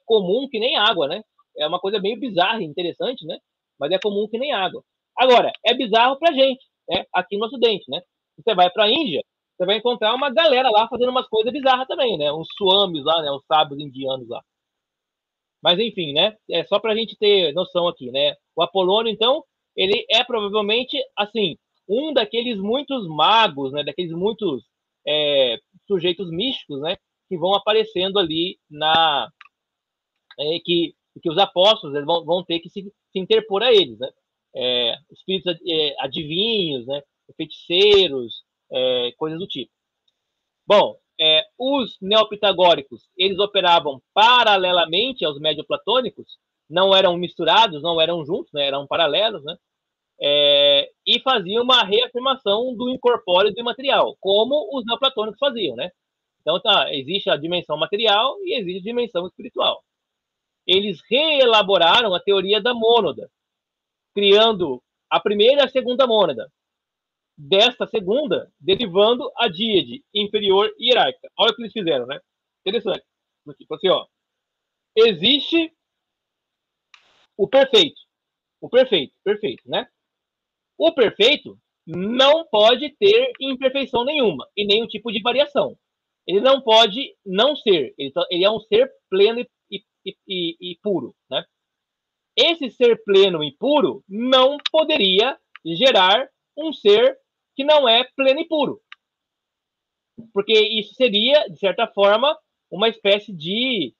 comum que nem água, né? É uma coisa meio bizarra e interessante, né? Mas é comum que nem água. Agora, é bizarro pra gente, né? Aqui no Ocidente, né? Você vai pra Índia, você vai encontrar uma galera lá fazendo umas coisas bizarras também, né? Uns swamis lá, né? Os sábios indianos lá. Mas enfim, né? É só pra gente ter noção aqui, né? O Apolônio, então, ele é provavelmente, assim, um daqueles muitos magos, né? Daqueles muitos sujeitos místicos, né? Que vão aparecendo ali que os apóstolos vão ter que se interpor a eles, né? Espíritos adivinhos, né? Feiticeiros, coisas do tipo. Bom, os neopitagóricos, eles operavam paralelamente aos médio-platônicos, não eram misturados, não eram juntos, né? Eram paralelos, né? E faziam uma reafirmação do incorpóreo e do imaterial, como os neoplatônicos faziam, né? Então, existe a dimensão material e existe a dimensão espiritual. Eles reelaboraram a teoria da mônada, criando a primeira e a segunda mônada. Desta segunda, derivando a díade inferior hierárquica. Olha o que eles fizeram, né? Interessante. Tipo assim, ó. Existe o perfeito. O perfeito, perfeito, né? O perfeito não pode ter imperfeição nenhuma e nenhum tipo de variação. Ele não pode não ser. Ele é um ser pleno e puro, né? Esse ser pleno e puro não poderia gerar um ser que não é pleno e puro. Porque isso seria, de certa forma, uma espécie de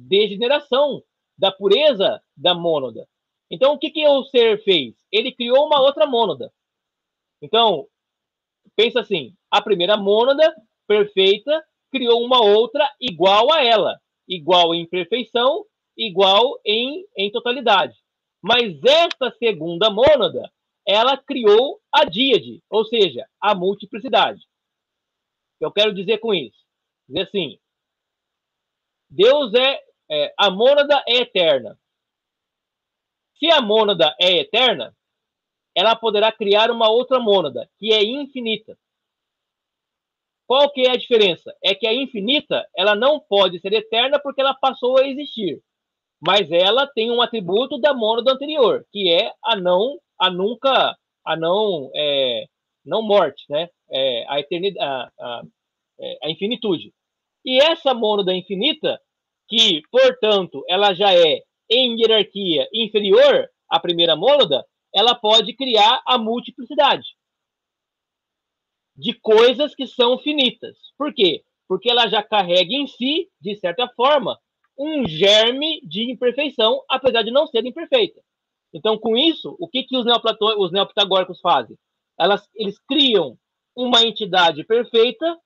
degeneração da pureza da mônada. Então, o que o ser fez? Ele criou uma outra mônada. Então, pensa assim, a primeira mônada, perfeita, criou uma outra igual a ela. Igual em perfeição, igual em totalidade. Mas esta segunda mônada, ela criou a díade, ou seja, a multiplicidade. Eu quero dizer com isso? Dizer assim, Deus a mônada é eterna. Se a mônada é eterna, ela poderá criar uma outra mônada, que é infinita. Qual que é a diferença? É que a infinita, ela não pode ser eterna porque ela passou a existir. Mas ela tem um atributo da mônada anterior, que é a não morte, né? A eternidade, a infinitude. E essa mônada infinita, que, portanto, ela já é em hierarquia inferior à primeira mônada, ela pode criar a multiplicidade de coisas que são finitas. Por quê? Porque ela já carrega em si, de certa forma, um germe de imperfeição, apesar de não ser imperfeita. Então, com isso, o que os neopitagóricos fazem? Eles criam uma entidade perfeita,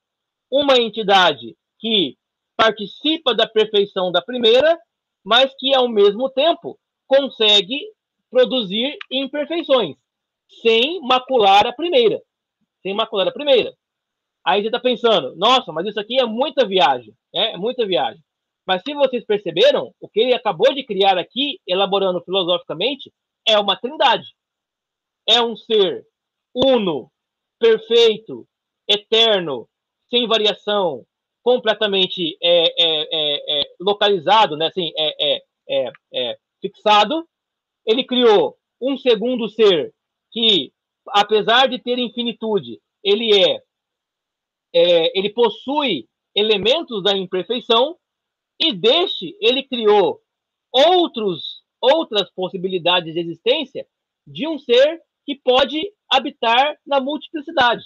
uma entidade que participa da perfeição da primeira, mas que, ao mesmo tempo, consegue produzir imperfeições, sem macular a primeira. Sem macular a primeira. Aí você está pensando, nossa, mas isso aqui é muita viagem, né? É muita viagem. Mas se vocês perceberam, o que ele acabou de criar aqui, elaborando filosoficamente, é uma trindade. É um ser uno, perfeito, eterno, sem variação, completamente localizado, né? Assim, fixado. Ele criou um segundo ser que, apesar de ter infinitude, ele possui elementos da imperfeição, e ele criou outras possibilidades de existência de um ser que pode habitar na multiplicidade.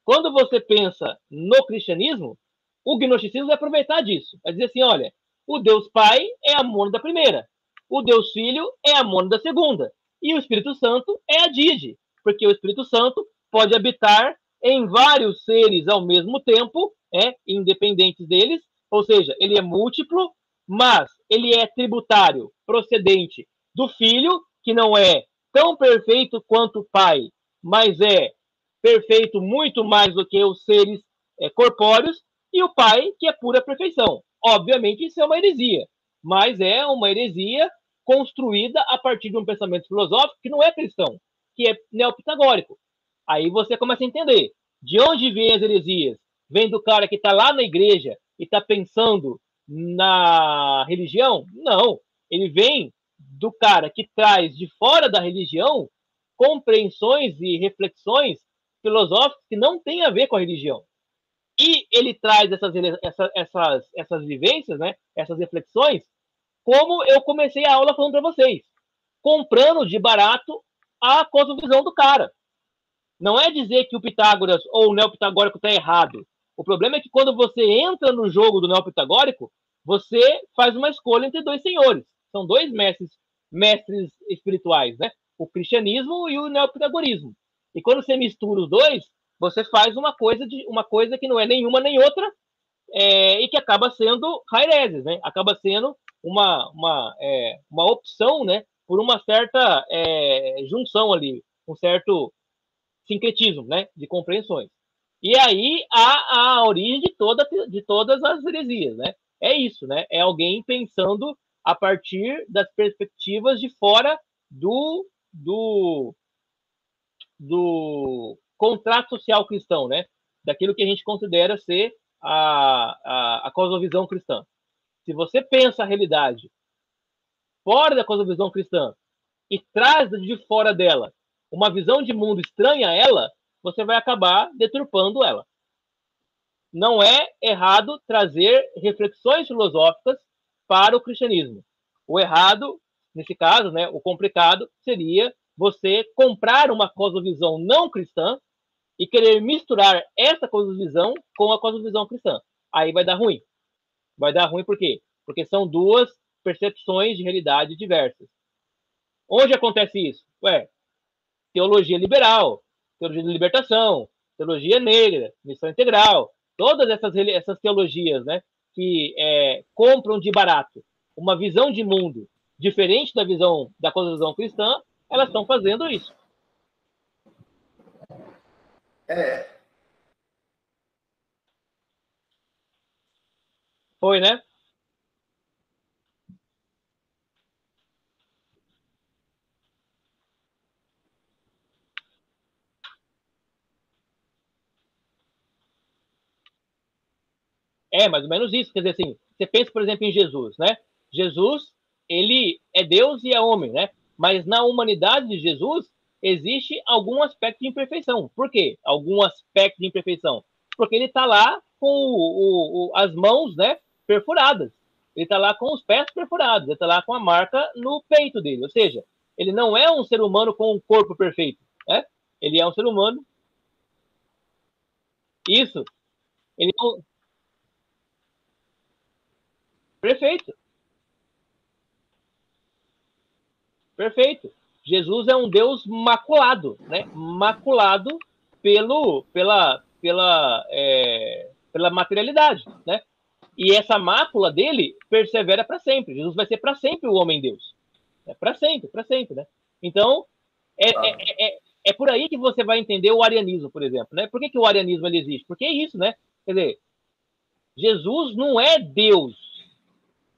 Quando você pensa no cristianismo, o gnosticismo vai aproveitar disso. Vai dizer assim, olha, o Deus Pai é a mônada primeira, o Deus Filho é a mônada segunda, e o Espírito Santo é a díade, porque o Espírito Santo pode habitar em vários seres ao mesmo tempo, independentes deles, ou seja, ele é múltiplo, mas ele é tributário, procedente do Filho, que não é tão perfeito quanto o Pai, mas é perfeito muito mais do que os seres corpóreos, e o Pai, que é pura perfeição. Obviamente, isso é uma heresia, mas é uma heresia construída a partir de um pensamento filosófico que não é cristão, que é neopitagórico. Aí você começa a entender de onde vêm as heresias. Vem do cara que está lá na igreja e está pensando na religião? Não. Ele vem do cara que traz de fora da religião compreensões e reflexões filosóficas que não têm a ver com a religião. E ele traz essas vivências, né, essas reflexões, como eu comecei a aula falando para vocês, comprando de barato a cosmovisão do cara. Não é dizer que o Pitágoras ou o neopitagórico está errado. O problema é que quando você entra no jogo do neopitagórico, você faz uma escolha entre dois senhores. São dois mestres espirituais, né? O cristianismo e o neopitagorismo. E quando você mistura os dois, você faz uma coisa que não é nenhuma nem outra, e que acaba sendo hereses, né? Acaba sendo uma opção, né? Por uma certa junção ali, um certo sincretismo, né? De compreensões. E aí a origem de todas as heresias, né? É isso, né? É alguém pensando a partir das perspectivas de fora do contrato social cristão, né? Daquilo que a gente considera ser a cosmovisão cristã. Se você pensa a realidade fora da cosmovisão cristã e traz de fora dela uma visão de mundo estranha a ela, você vai acabar deturpando ela. Não é errado trazer reflexões filosóficas para o cristianismo. O errado, nesse caso, né, o complicado, seria você comprar uma cosmovisão não cristã e querer misturar essa cosmovisão com a cosmovisão cristã. Aí vai dar ruim. Vai dar ruim por quê? Porque são duas percepções de realidade diversas. Onde acontece isso? Teologia liberal, teologia de libertação, teologia negra, missão integral, todas essas teologias, né, que compram de barato uma visão de mundo diferente da cosmovisão cristã, elas estão fazendo isso. Foi, né? É mais ou menos isso. Quer dizer assim, você pensa, por exemplo, em Jesus, né? Jesus, ele é Deus e é homem, né? Mas na humanidade de Jesus existe algum aspecto de imperfeição. Por quê? Algum aspecto de imperfeição? Porque ele está lá com as mãos, né, perfuradas. Ele está lá com os pés perfurados. Ele está lá com a marca no peito dele. Ou seja, ele não é um ser humano com um corpo perfeito, né? Ele é um ser humano. Isso. Ele é um... Perfeito. Perfeito. Jesus é um Deus maculado, né? Maculado pela materialidade, né? E essa mácula dele persevera para sempre. Jesus vai ser para sempre o homem-deus. Para sempre, né? Então, é por aí que você vai entender o arianismo, por exemplo, né? Por que o arianismo ele existe? Porque é isso, né? Quer dizer, Jesus não é Deus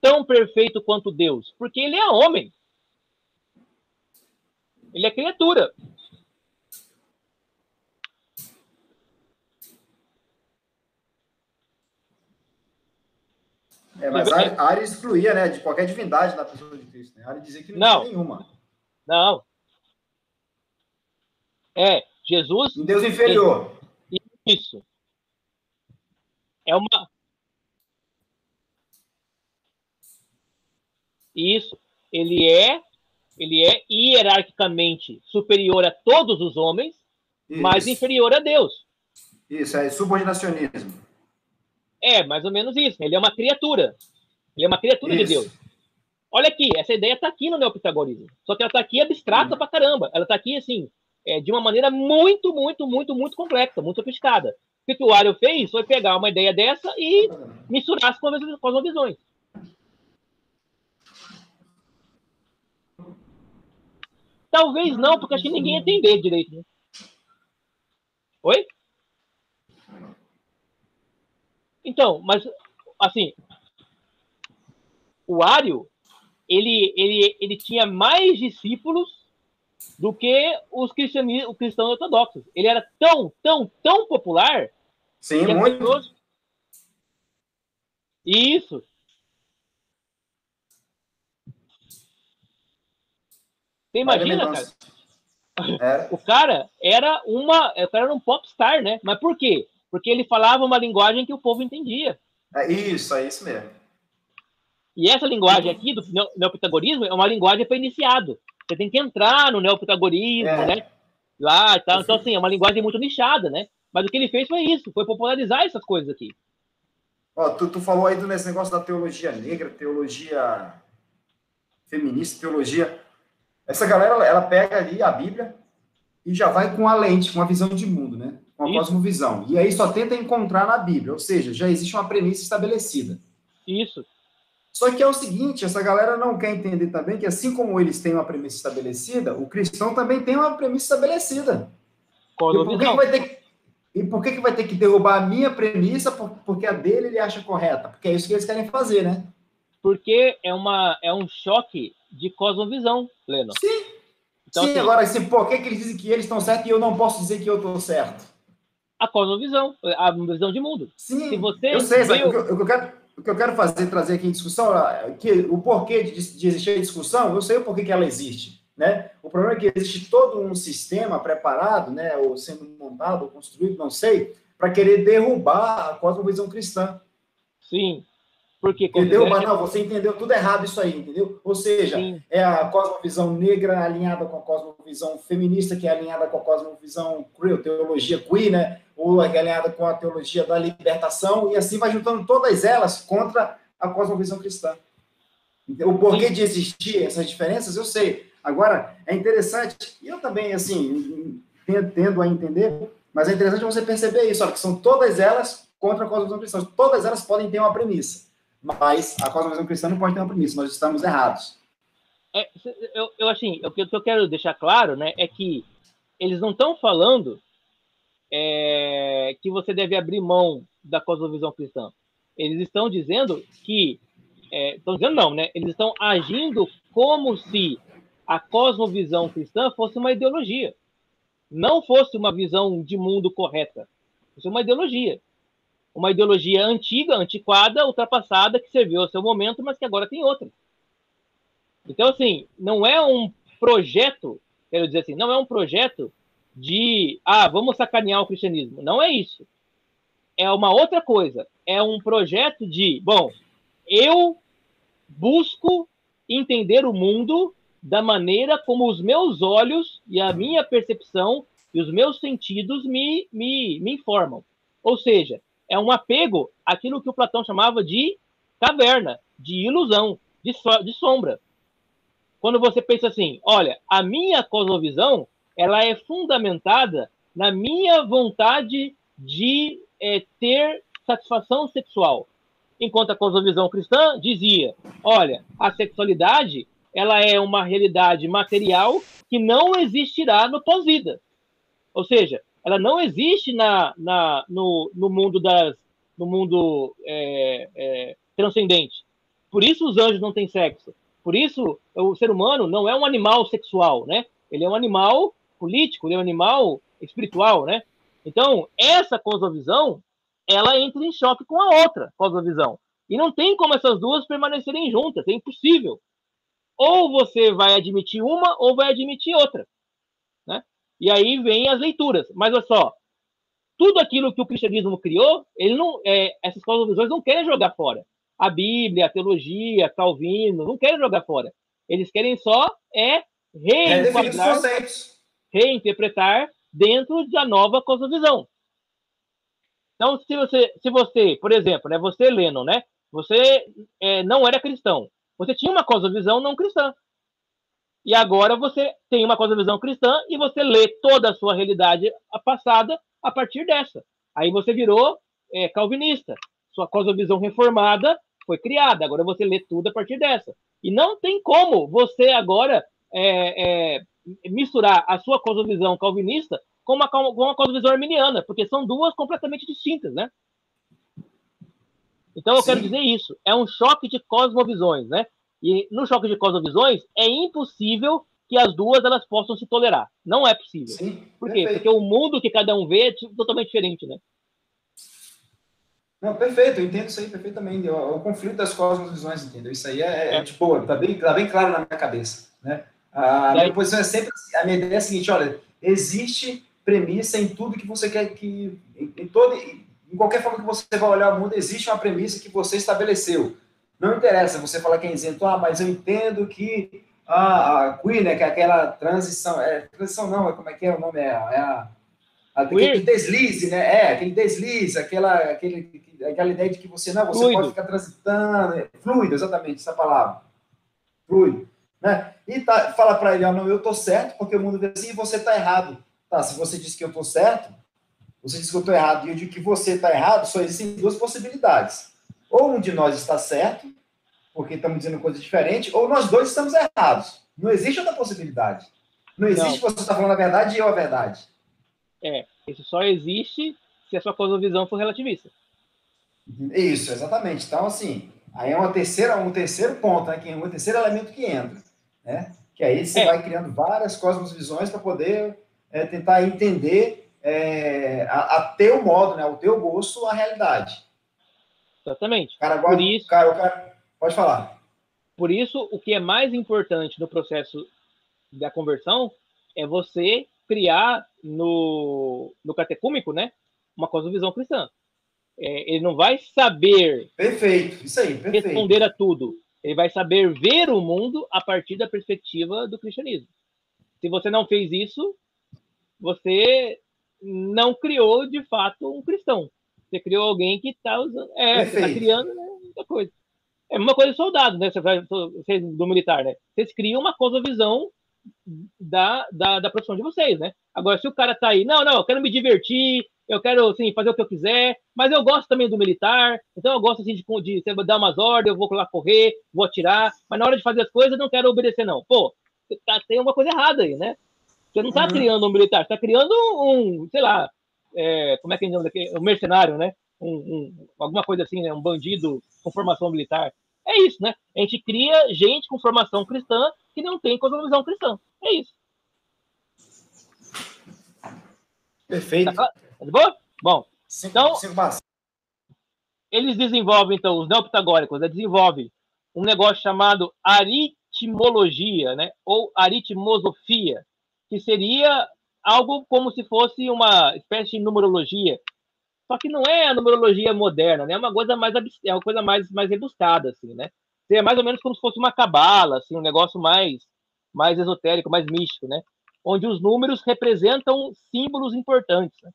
tão perfeito quanto Deus, porque ele é homem. Ele é criatura. Mas Ares excluía, né, de qualquer divindade na pessoa de Cristo. Né? Ares dizia que não tinha nenhuma. Não. Jesus... Um Deus inferior. Isso. É uma... Isso. Ele é hierarquicamente superior a todos os homens, mas inferior a Deus. Isso, é subordinacionismo. Mais ou menos isso. Ele é uma criatura. Ele é uma criatura de Deus. Olha aqui, essa ideia está aqui no neopitagorismo. Só que ela está aqui abstrata pra caramba. Ela está aqui, assim, de uma maneira muito, muito, muito, muito complexa, muito sofisticada. O que o Ariel fez foi pegar uma ideia dessa e misturar as cosmovisões. Talvez não, porque acho que ninguém ia entender direito. Né? Oi? Então, mas, assim, o Ario, ele tinha mais discípulos do que os cristãos ortodoxos. Ele era tão popular. Sim, muito. Isso. Você imagina, cara? O cara era um popstar, né? Mas por quê? Porque ele falava uma linguagem que o povo entendia. É isso mesmo. E essa linguagem aqui do neopitagorismo é uma linguagem para iniciado. Você tem que entrar no neopitagorismo, né? Lá e tal. Então, assim, é uma linguagem muito nichada, né? Mas o que ele fez foi isso, foi popularizar essas coisas aqui. Ó, tu falou aí nesse negócio da teologia negra, teologia feminista, teologia... Essa galera, ela pega ali a Bíblia e já vai com a lente, com a visão de mundo, né? Com a cosmovisão. E aí só tenta encontrar na Bíblia, ou seja, já existe uma premissa estabelecida. Isso. Só que é o seguinte, essa galera não quer entender também que assim como eles têm uma premissa estabelecida, o cristão também tem uma premissa estabelecida. E por que vai ter que derrubar a minha premissa porque a dele ele acha correta? Porque é isso que eles querem fazer, né? Porque é um choque de cosmovisão, Leno. Sim. Então, sim, assim, agora, assim, por que eles dizem que eles estão certos e eu não posso dizer que eu estou certo? A cosmovisão, a visão de mundo. Sim, se você eu sei, o que eu quero trazer aqui em discussão, o porquê de existir a discussão, eu sei o porquê que ela existe, né? O problema é que existe todo um sistema preparado, né, ou sendo montado, ou construído, não sei, para querer derrubar a cosmovisão cristã. Sim, porque derrubar, não, você entendeu tudo errado isso aí, entendeu? Ou seja, sim, é a cosmovisão negra alinhada com a cosmovisão feminista, que é alinhada com a cosmovisão queer, teologia queer, né? Ou é alinhada com a teologia da libertação, e assim vai juntando todas elas contra a cosmovisão cristã. O porquê de existir essas diferenças, eu sei. Agora, é interessante, e eu também, assim, tendo a entender, mas é interessante você perceber isso, olha, que são todas elas contra a cosmovisão cristã. Todas elas podem ter uma premissa, mas a cosmovisão cristã não pode ter uma premissa, nós estamos errados. Assim, o que eu quero deixar claro, né, é que eles não estão falando que você deve abrir mão da cosmovisão cristã. Eles estão dizendo que... estão dizendo não, né? Eles estão agindo como se a cosmovisão cristã fosse uma ideologia. Não fosse uma visão de mundo correta. Fosse uma ideologia. Uma ideologia antiga, antiquada, ultrapassada, que serviu ao seu momento, mas que agora tem outra. Então, assim, não é um projeto, quero dizer assim, não é um projeto de, vamos sacanear o cristianismo. Não é isso. É uma outra coisa. É um projeto de, bom, eu busco entender o mundo da maneira como os meus olhos e a minha percepção e os meus sentidos me informam. Ou seja, é um apego àquilo que o Platão chamava de caverna, de ilusão, de sombra. Quando você pensa assim, olha, a minha cosmovisão, ela é fundamentada na minha vontade de ter satisfação sexual. Enquanto a cosmovisão cristã dizia, olha, a sexualidade, ela é uma realidade material que não existirá no pós-vida. Ou seja, ela não existe no mundo transcendente. Por isso os anjos não têm sexo. Por isso o ser humano não é um animal sexual, né? Ele é um animal político, ele é um animal espiritual, né? Então, essa cosmovisão, ela entra em choque com a outra cosmovisão. E não tem como essas duas permanecerem juntas, é impossível. Ou você vai admitir uma, ou vai admitir outra. Né? E aí vem as leituras. Mas olha só, tudo aquilo que o cristianismo criou, essas cosmovisões não querem jogar fora. A Bíblia, a teologia, Calvino, não querem jogar fora. Eles querem só reenquadrar, reinterpretar dentro da nova cosmovisão. Então, se você, por exemplo, né, você, Lennon, né, você não era cristão, você tinha uma cosmovisão não cristã. E agora você tem uma cosmovisão cristã e você lê toda a sua realidade passada a partir dessa. Aí você virou calvinista. Sua cosmovisão reformada foi criada. Agora você lê tudo a partir dessa. E não tem como você agora misturar a sua cosmovisão calvinista com uma cosmovisão arminiana, porque são duas completamente distintas, né? Então eu quero dizer isso. É um choque de cosmovisões, né? E no choque de cosmovisões é impossível que as duas elas possam se tolerar. Não é possível. Sim, por quê? Porque o mundo que cada um vê é totalmente diferente, né? Não, perfeito, eu entendo isso aí perfeitamente. O conflito das cosmovisões, entendeu? Isso aí é de boa, tá bem claro na minha cabeça, né? A minha posição é sempre, a minha ideia é a seguinte, olha, existe premissa em tudo que você quer que, em qualquer forma que você vai olhar o mundo, existe uma premissa que você estabeleceu. Não interessa você falar que é isento, mas eu entendo que a queer, né, que é aquela transição, transição não, como é que é o nome? Aquele deslize, né? Aquele deslize, aquela ideia de que você pode ficar transitando, fluido, exatamente, essa palavra, fluido, né? E fala para ele, não, eu tô certo, porque o mundo vê assim e você tá errado. Tá, se você diz que eu tô certo, você diz que eu tô errado e eu digo que você tá errado, só existem duas possibilidades. Ou um de nós está certo, porque estamos dizendo coisas diferentes, ou nós dois estamos errados. Não existe outra possibilidade. Não existe você está falando a verdade e eu a verdade. Isso só existe se a sua cosmovisão for relativista. Isso, exatamente. Então, assim, aí é um terceiro ponto, né? Um terceiro elemento que entra, né? Que aí você vai criando várias cosmovisões para poder tentar entender a teu modo, né? Ao teu gosto, a realidade. Exatamente. Cara, pode falar. Por isso, o que é mais importante no processo da conversão é você criar no catecúmico, né, uma cosmovisão cristã. Ele não vai saber perfeito, isso aí, perfeito. responder a tudo. Ele vai saber ver o mundo a partir da perspectiva do cristianismo. Se você não fez isso, você não criou, de fato, um cristão. Você criou alguém que está usando... você está criando, né, muita coisa. É uma coisa de soldado, né? Vocês do militar, né? Vocês criam uma cosmovisão da profissão de vocês, né? Agora, se o cara tá aí, não, eu quero me divertir, eu quero, assim, fazer o que eu quiser, mas eu gosto também do militar, então eu gosto, assim, de você dar umas ordens, eu vou lá correr, vou atirar, mas na hora de fazer as coisas eu não quero obedecer, não. Pô, tem uma coisa errada aí, né? Você não tá criando um militar, você tá criando sei lá, como é que a gente chama daqui? Um mercenário, né? Alguma coisa assim, né? Um bandido com formação militar. É isso, né? A gente cria gente com formação cristã que não tem cosmovisão cristã. É isso. Perfeito. Tá bom? Bom, então, eles desenvolvem, então, os neopitagóricos, desenvolvem um negócio chamado aritmologia, né? Ou aritmosofia, que seria algo como se fosse uma espécie de numerologia. Só que não é a numerologia moderna, né? É uma coisa mais rebuscada, assim, né? É mais ou menos como se fosse uma cabala, assim, um negócio mais esotérico, mais místico, né? Onde os números representam símbolos importantes, né?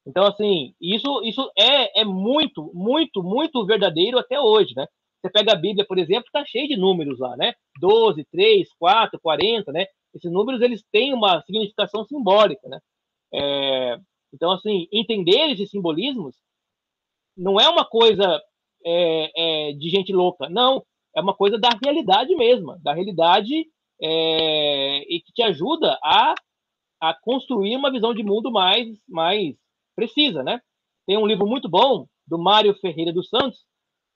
Então, assim, isso é muito, muito, muito verdadeiro até hoje, né? Você pega a Bíblia, por exemplo, está cheio de números lá, né? 12, 3, 4, 40, né? Esses números, eles têm uma significação simbólica, né? Então, assim, entender esses simbolismos não é uma coisa de gente louca, não. É uma coisa da realidade mesma, da realidade e que te ajuda a construir uma visão de mundo mais precisa, né? Tem um livro muito bom do Mário Ferreira dos Santos,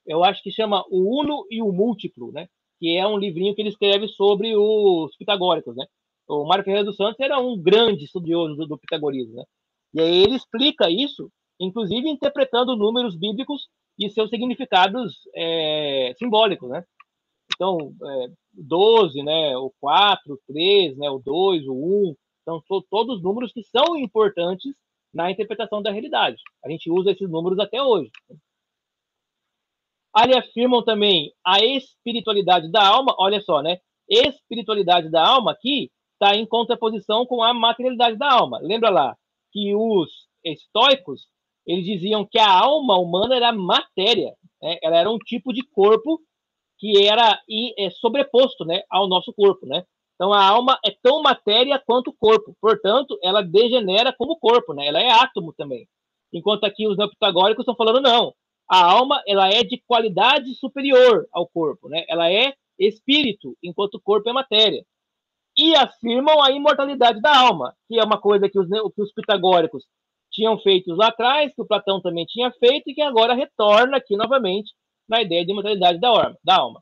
eu acho que chama O Uno e o Múltiplo, né? Que é um livrinho que ele escreve sobre os pitagóricos, né? O Mário Ferreira dos Santos era um grande estudioso do pitagorismo, né? E aí ele explica isso, inclusive interpretando números bíblicos e seus significados simbólicos, né? Então, 12, né? O 4, o 3, né? O 2, o 1, são todos números que são importantes na interpretação da realidade. A gente usa esses números até hoje. Ali afirmam também a espiritualidade da alma, olha só, né? Espiritualidade da alma aqui está em contraposição com a materialidade da alma. Lembra lá que os estoicos, eles diziam que a alma humana era matéria, né? Ela era um tipo de corpo que era sobreposto, né, ao nosso corpo, né? Então a alma é tão matéria quanto o corpo, portanto, ela degenera como corpo, né? Ela é átomo também. Enquanto aqui os neopitagóricos estão falando não, a alma ela é de qualidade superior ao corpo, né? Ela é espírito, enquanto o corpo é matéria. E afirmam a imortalidade da alma, que é uma coisa que os pitagóricos tinham feito lá atrás, que o Platão também tinha feito e que agora retorna aqui novamente na ideia de imortalidade da alma.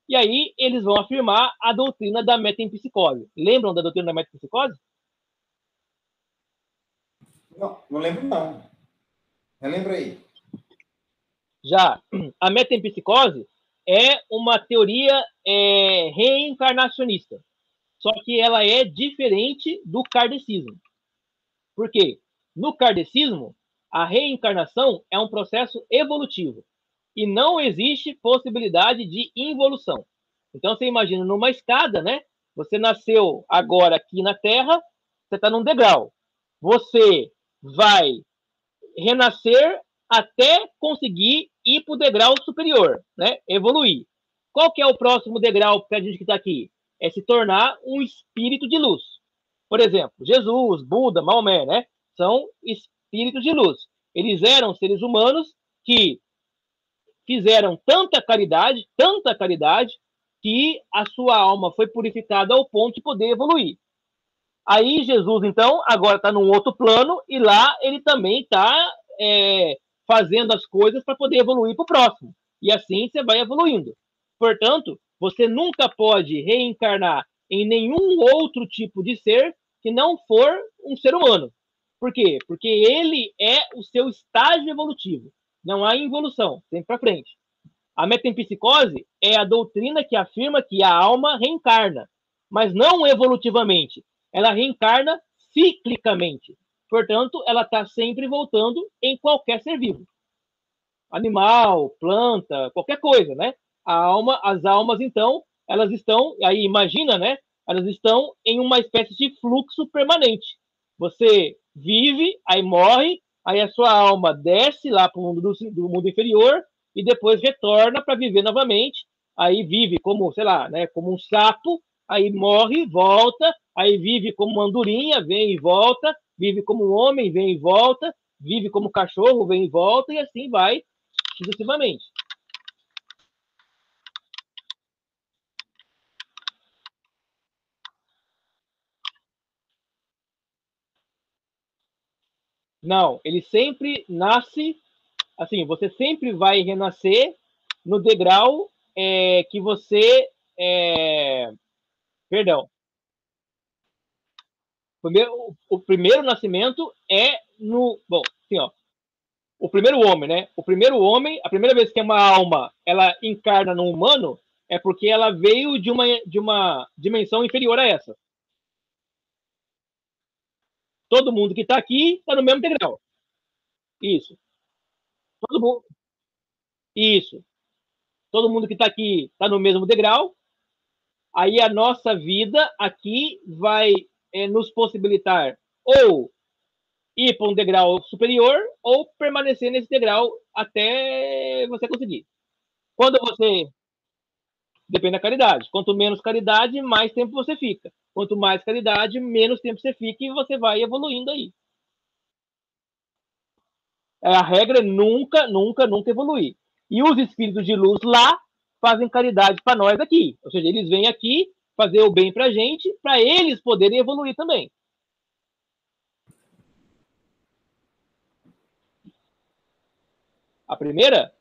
E aí eles vão afirmar a doutrina da metempsicose. Lembram da doutrina da metempsicose? Não lembro não. Lembra aí. Já. A metempsicose é uma teoria reencarnacionista. Só que ela é diferente do kardecismo. Por quê? No kardecismo, a reencarnação é um processo evolutivo e não existe possibilidade de involução. Então, você imagina numa escada, né? Você nasceu agora aqui na Terra, você está num degrau. Você vai renascer até conseguir ir para o degrau superior, né? Evoluir. Qual que é o próximo degrau para a gente que está aqui? É se tornar um espírito de luz. Por exemplo, Jesus, Buda, Maomé, né? São espíritos de luz. Eles eram seres humanos que fizeram tanta caridade, que a sua alma foi purificada ao ponto de poder evoluir. Aí Jesus, então, agora está num outro plano e lá ele também está fazendo as coisas para poder evoluir para o próximo. E assim você vai evoluindo. Portanto, você nunca pode reencarnar em nenhum outro tipo de ser que não for um ser humano. Por quê? Porque ele é o seu estágio evolutivo. Não há involução, sempre para frente. A metempsicose é a doutrina que afirma que a alma reencarna, mas não evolutivamente. Ela reencarna ciclicamente. Portanto, ela está sempre voltando em qualquer ser vivo. Animal, planta, qualquer coisa, né? As almas, então, elas estão, aí imagina, né? Elas estão em uma espécie de fluxo permanente. Você vive, aí morre, aí a sua alma desce lá para o mundo do mundo inferior e depois retorna para viver novamente. Aí vive como, sei lá, né? Como um sapo, aí morre, volta, aí vive como uma andorinha, vem e volta, vive como um homem, vem e volta, vive como cachorro, vem e volta, e assim vai sucessivamente. Não, ele sempre nasce, assim, você sempre vai renascer no degrau que você, perdão, o primeiro nascimento é no, bom, assim, ó, o primeiro homem, né? O primeiro homem, a primeira vez que uma alma ela encarna no humano é porque ela veio de uma dimensão inferior a essa. Todo mundo que está aqui está no mesmo degrau. Isso. Todo mundo, isso. Todo mundo que está aqui está no mesmo degrau. Aí a nossa vida aqui vai nos possibilitar ou ir para um degrau superior ou permanecer nesse degrau até você conseguir. Quando você Depende da caridade. Quanto menos caridade, mais tempo você fica. Quanto mais caridade, menos tempo você fica e você vai evoluindo aí. A regra é nunca, nunca, nunca evoluir. E os espíritos de luz lá fazem caridade para nós aqui. Ou seja, eles vêm aqui fazer o bem para a gente, para eles poderem evoluir também. A primeira,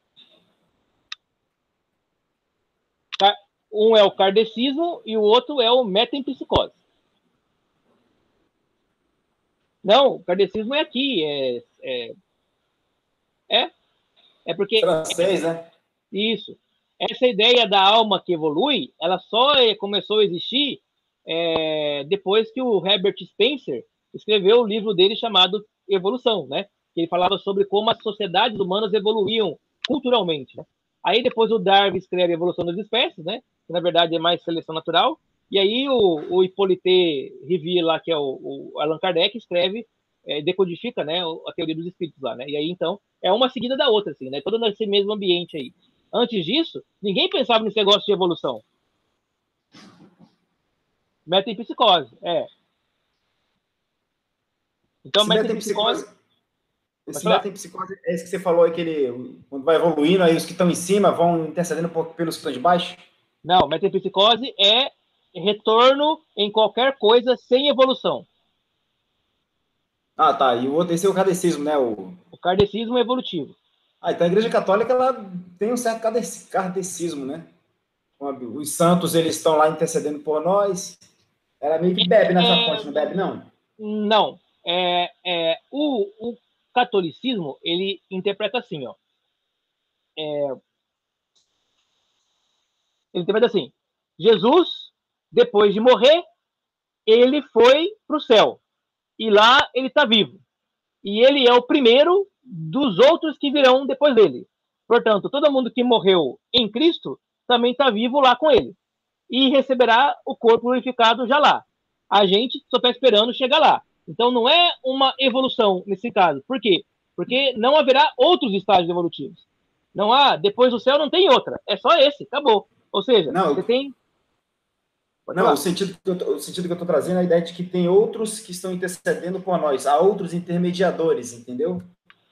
um é o kardecismo e o outro é o metempsicose. Não, o kardecismo é aqui. É porque... Francês, né? Isso. Essa ideia da alma que evolui, ela só começou a existir depois que o Herbert Spencer escreveu o livro dele chamado Evolução, né? Ele falava sobre como as sociedades humanas evoluíam culturalmente, né? Aí depois o Darwin escreve Evolução das Espécies, né? Que na verdade é mais seleção natural. E aí o Hippolyte Rivière, lá, que é o Allan Kardec, escreve, decodifica, né, a teoria dos espíritos lá, né? E aí então é uma seguida da outra, assim, né? Todo nesse mesmo ambiente aí. Antes disso, ninguém pensava nesse negócio de evolução. Metempsicose, Então, metempsicose... Esse metempsicose é esse que você falou aí, que ele, quando vai evoluindo, aí os que estão em cima vão intercedendo pelos que estão de baixo? Não, metempsicose é retorno em qualquer coisa sem evolução. Ah, tá. E o outro, esse é o kardecismo, né? O kardecismo é evolutivo. Então a Igreja Católica, ela tem um certo kardecismo, né? Os santos, eles estão lá intercedendo por nós. Ela meio que bebe nessa fonte, não bebe, não? Não. O catolicismo, ele interpreta assim, ó. Ele interpreta assim: Jesus, depois de morrer, ele foi para o céu. E lá ele está vivo. E ele é o primeiro dos outros que virão depois dele. Portanto, todo mundo que morreu em Cristo também está vivo lá com ele. E receberá o corpo glorificado já lá. A gente só está esperando chegar lá. Então não é uma evolução nesse caso. Por quê? Porque não haverá outros estágios evolutivos. Não há, depois do céu não tem outra. É só esse, acabou. Ou seja, não, você tem... Não, o sentido que eu estou trazendo é a ideia de que tem outros que estão intercedendo por nós, há outros intermediadores, entendeu?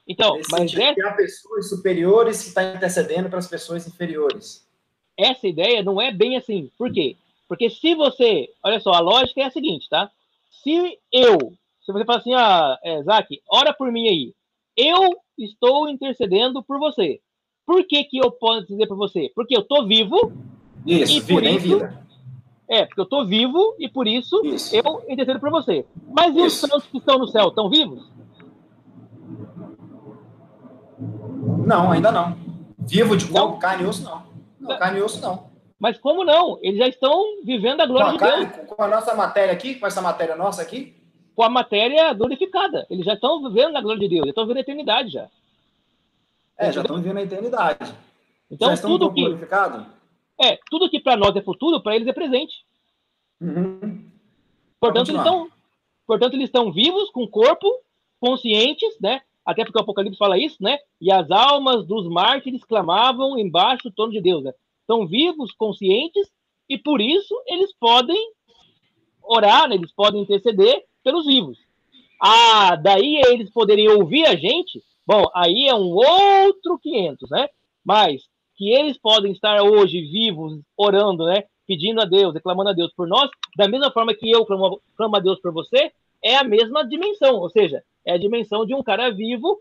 Então, nesse mas sentido, que há pessoas superiores que estão intercedendo para as pessoas inferiores. Essa ideia não é bem assim. Por quê? Porque se você... Olha só, a lógica é a seguinte, tá? Se você fala assim, Zac, ora por mim aí. Eu estou intercedendo por você. Por que eu posso dizer por você? Porque eu estou vivo. Isso, vida em vida. Porque eu estou vivo e por isso eu intercedo por você. Mas e os santos que estão no céu, estão vivos? Não, ainda não. Vivo de corpo, carne e osso, não. Não, carne e osso, não. Mas como não? Eles já estão vivendo a glória de Deus. Com a nossa matéria aqui, com essa matéria nossa aqui? Com a matéria glorificada. Eles já estão vivendo a glória de Deus, já estão vivendo a eternidade já. Já estão vivendo a eternidade. Então, já estão tudo glorificado? Tudo que para nós é futuro, para eles é presente. Uhum. Portanto, eles estão vivos, com corpo, conscientes, né? Até porque o Apocalipse fala isso, né? E as almas dos mártires clamavam embaixo do trono de Deus, né? Estão vivos, conscientes, e por isso eles podem orar, né? Eles podem interceder pelos vivos. Daí eles poderem ouvir a gente, bom, aí é um outro 500, né? Mas que eles podem estar hoje vivos, orando, né? Pedindo a Deus, reclamando a Deus por nós, da mesma forma que eu clamo a Deus por você, é a mesma dimensão, ou seja, é a dimensão de um cara vivo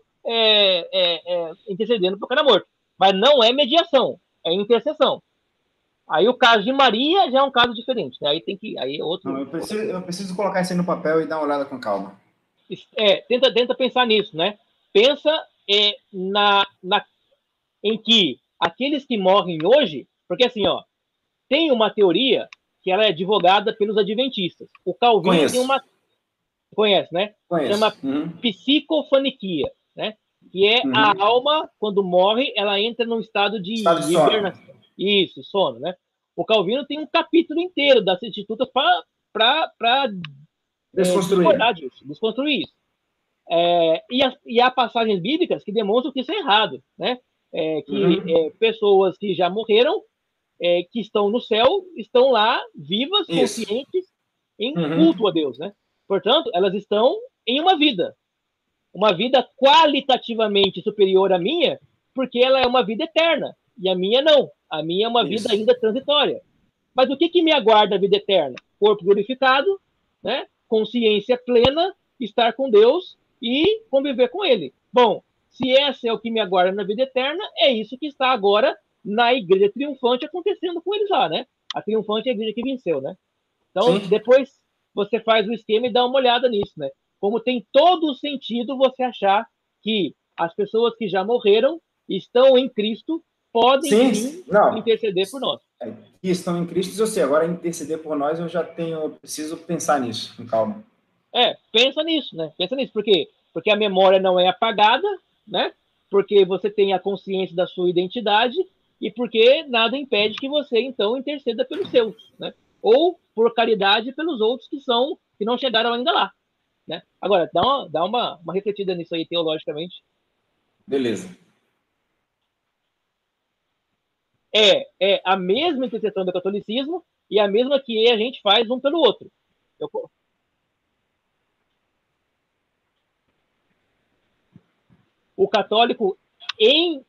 intercedendo para o cara morto. Mas não é mediação, é intercessão. Aí o caso de Maria já é um caso diferente, né? Aí é outro. Não, eu preciso colocar isso aí no papel e dar uma olhada com calma. Tenta pensar nisso, né? Pensa em que aqueles que morrem hoje, porque assim, tem uma teoria que ela é advogada pelos adventistas. O Calvino tem uma... Conhece, né? Conheço. Chama psicofaniquia, né? Que é a alma, quando morre, ela entra num estado de hibernação. Isso, sono, né? O Calvino tem um capítulo inteiro das institutas para desconstruir isso. E há passagens bíblicas que demonstram que isso é errado, né? Pessoas que já morreram, que estão no céu, estão lá vivas, conscientes, em culto a Deus, né? Portanto, elas estão em uma vida qualitativamente superior à minha, porque ela é uma vida eterna, e a minha não. A minha é uma vida ainda transitória. Mas o que me aguarda a vida eterna? Corpo glorificado, né? Consciência plena, estar com Deus e conviver com Ele. Bom, se esse é o que me aguarda na vida eterna, é isso que está agora na igreja triunfante acontecendo com eles lá, né? A triunfante é a igreja que venceu, né? Então, depois você faz o esquema e dá uma olhada nisso, né? Como tem todo o sentido você achar que as pessoas que já morreram estão em Cristo, podem sim interceder por nós. Que estão em Cristo, eu sei. Agora, interceder por nós, eu preciso pensar nisso, com calma. Pensa nisso, né? Pensa nisso. Por quê? Porque a memória não é apagada, né? Porque você tem a consciência da sua identidade e porque nada impede que você, então, interceda pelos seus, né? Ou, por caridade, pelos outros que não chegaram ainda lá, né? Agora, dá uma refletida nisso aí, teologicamente. Beleza. É a mesma intercessão do catolicismo e a mesma que a gente faz um pelo outro. O católico, em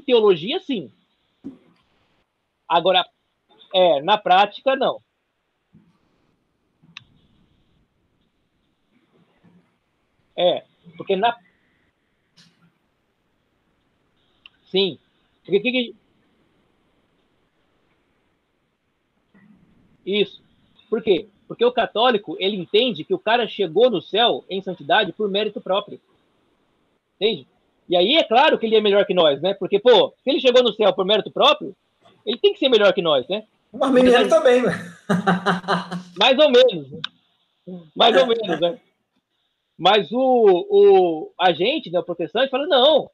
teologia, sim. Agora, na prática, não. Porque Sim. Porque Isso. Por quê? Porque o católico, ele entende que o cara chegou no céu em santidade por mérito próprio. Entende? E aí é claro que ele é melhor que nós, né? Porque, se ele chegou no céu por mérito próprio, ele tem que ser melhor que nós, né? O arminiano também, né? Mais ou menos, né? Mais ou menos, né? Mas a gente, né, o protestante, fala, não,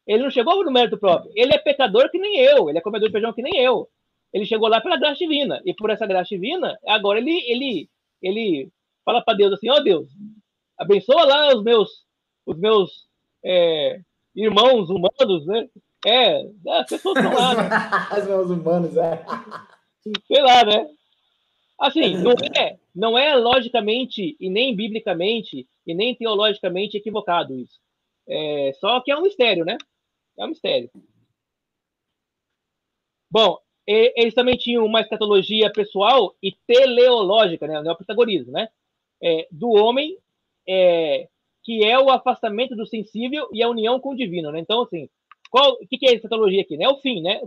ele não chegou no mérito próprio. Ele é pecador que nem eu, ele é comedor de feijão que nem eu. Ele chegou lá pela graça divina. E por essa graça divina, agora ele fala para Deus assim, ó Deus, abençoa lá os meus irmãos humanos, né? As pessoas estão lá, né? Os meus humanos, Sei lá, né? Assim, não é logicamente e nem biblicamente e nem teologicamente equivocado isso. Só que é um mistério, né? É um mistério. Bom, eles também tinham uma escatologia pessoal e teleológica, né? O neopitagorismo, né? Do homem, que é o afastamento do sensível e a união com o divino, né? Então, assim, o que é a escatologia aqui? Né? É o fim, né?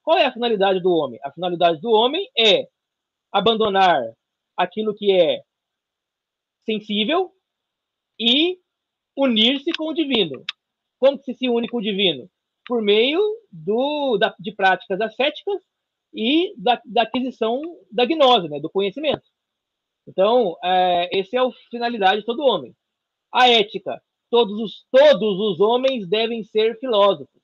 Qual é a finalidade do homem? A finalidade do homem é abandonar aquilo que é sensível e unir-se com o divino. Como que se une com o divino? Por meio de práticas ascéticas e da aquisição da gnose, né, do conhecimento. Então, essa é a finalidade de todo homem. A ética. Todos os homens devem ser filósofos,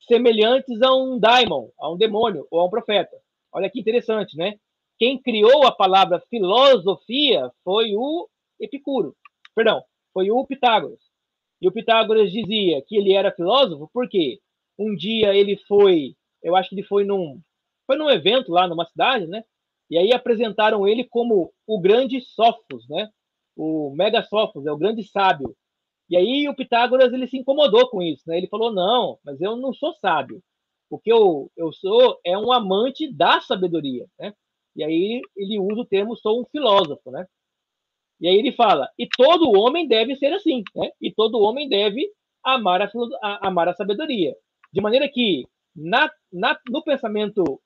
semelhantes a um daimon, a um demônio ou a um profeta. Olha que interessante, né? Quem criou a palavra filosofia foi o Epicuro. Perdão, foi o Pitágoras. E o Pitágoras dizia que ele era filósofo porque um dia ele foi, eu acho que ele foi num evento lá numa cidade, né? E aí apresentaram ele como o grande Sófos, né? O Mega Sófos, é o grande sábio. E aí o Pitágoras ele se incomodou com isso, né? Ele falou: não, mas eu não sou sábio. O que eu sou é um amante da sabedoria, né? E aí ele usa o termo sou um filósofo, né? E aí ele fala: e todo homem deve ser assim, né? E todo homem deve amar a sabedoria. De maneira que no pensamento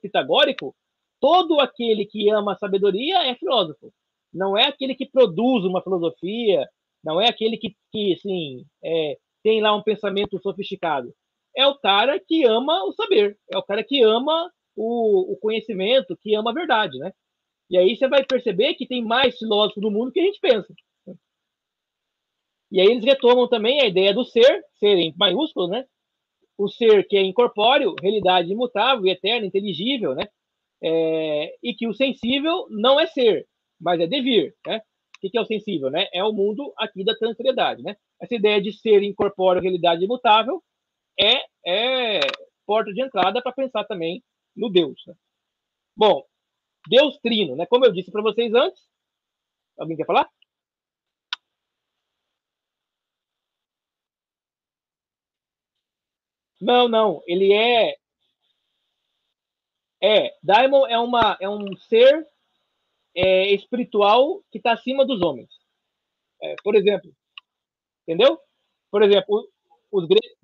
pitagórico, todo aquele que ama a sabedoria é filósofo. Não é aquele que produz uma filosofia, não é aquele que assim, tem lá um pensamento sofisticado. É o cara que ama o saber, é o cara que ama o conhecimento, que ama a verdade, né? E aí você vai perceber que tem mais filósofos no mundo que a gente pensa. E aí eles retomam também a ideia do ser em maiúsculo, né? O ser que é incorpóreo, realidade imutável, eterna, inteligível, né? E que o sensível não é ser, mas é devir, né? O que é o sensível, né? É o mundo aqui da transitoriedade, né? Essa ideia de ser incorpóreo, realidade imutável, é porta de entrada para pensar também no Deus. Né? Bom, Deus trino, né? Como eu disse para vocês antes, alguém quer falar? Não, ele Daimon é um ser espiritual que está acima dos homens. Por exemplo, entendeu? Por exemplo, os gregos.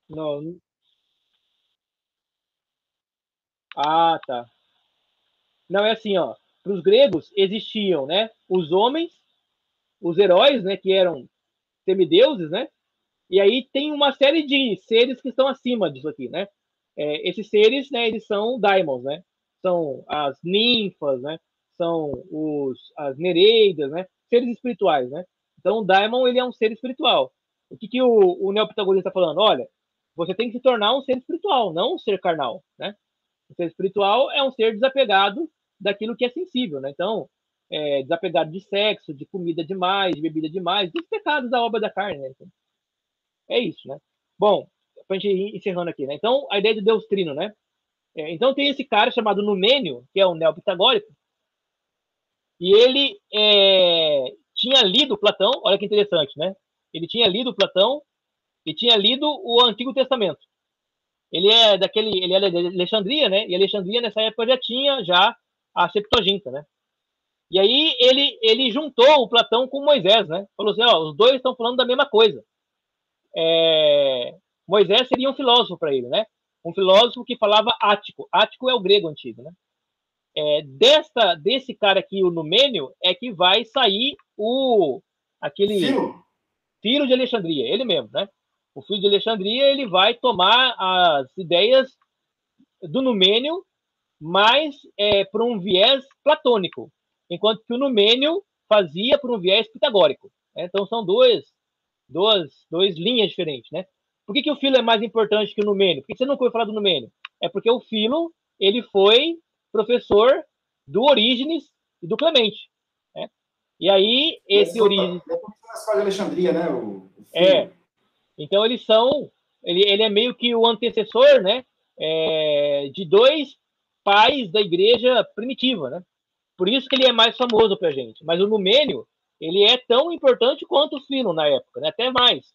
Não, tá. Não, é assim, ó. Para os gregos existiam, né? Os homens, os heróis, né? Que eram semideuses, né? E aí tem uma série de seres que estão acima disso aqui, né? Esses seres, né? Eles são daimons, né? São as ninfas, né? São as nereidas, né? Seres espirituais, né? Então o daimon ele é um ser espiritual. O que o neopitagorista está falando? Olha, você tem que se tornar um ser espiritual, não um ser carnal, né? O ser espiritual é um ser desapegado daquilo que é sensível, né? Então, desapegado de sexo, de comida demais, de bebida demais, dos pecados da obra da carne, né? Então, é isso, né? Bom, pra gente ir encerrando aqui, né? Então, a ideia de Deus trino, né? Então, tem esse cara chamado Numênio, que é um neopitagórico, e ele tinha lido Platão, olha que interessante, né? Ele tinha lido Platão e tinha lido o Antigo Testamento. Ele é de Alexandria, né? E Alexandria nessa época já tinha a Septuaginta, né? E aí ele juntou o Platão com Moisés, né? Falou assim, ó, os dois estão falando da mesma coisa. Moisés seria um filósofo para ele, né? Um filósofo que falava ático. Ático é o grego antigo, né? Desse cara aqui, o Numênio, é que vai sair aquele filho de Alexandria, ele mesmo, né? O filho de Alexandria, ele vai tomar as ideias do Numênio, mas por um viés platônico, enquanto que o Numênio fazia por um viés pitagórico. Então, são duas linhas diferentes, né? Por que o Filo é mais importante que o Numênio? Por que você nunca ouviu falar do Numênio? É porque o Filo, ele foi professor do Orígenes e do Clemente, né? E aí, esse Orígenes... É como na escola de Alexandria, né? O Filo. Então, ele é meio que o antecessor, né? De dois pais da igreja primitiva, né? Por isso que ele é mais famoso para a gente. Mas o Numênio, ele é tão importante quanto o Filo na época, né? Até mais.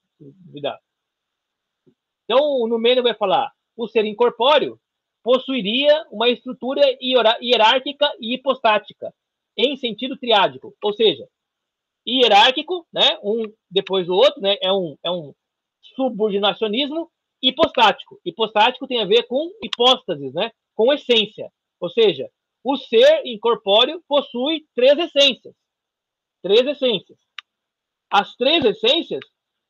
Então, o Numênio vai falar: o ser incorpóreo possuiria uma estrutura hierárquica e hipostática, em sentido triádico. Ou seja, hierárquico, né? Um depois do outro, né? É um subordinacionismo hipostático. Hipostático tem a ver com hipóstases, né? Com essência. Ou seja, o ser incorpóreo possui três essências. As três essências,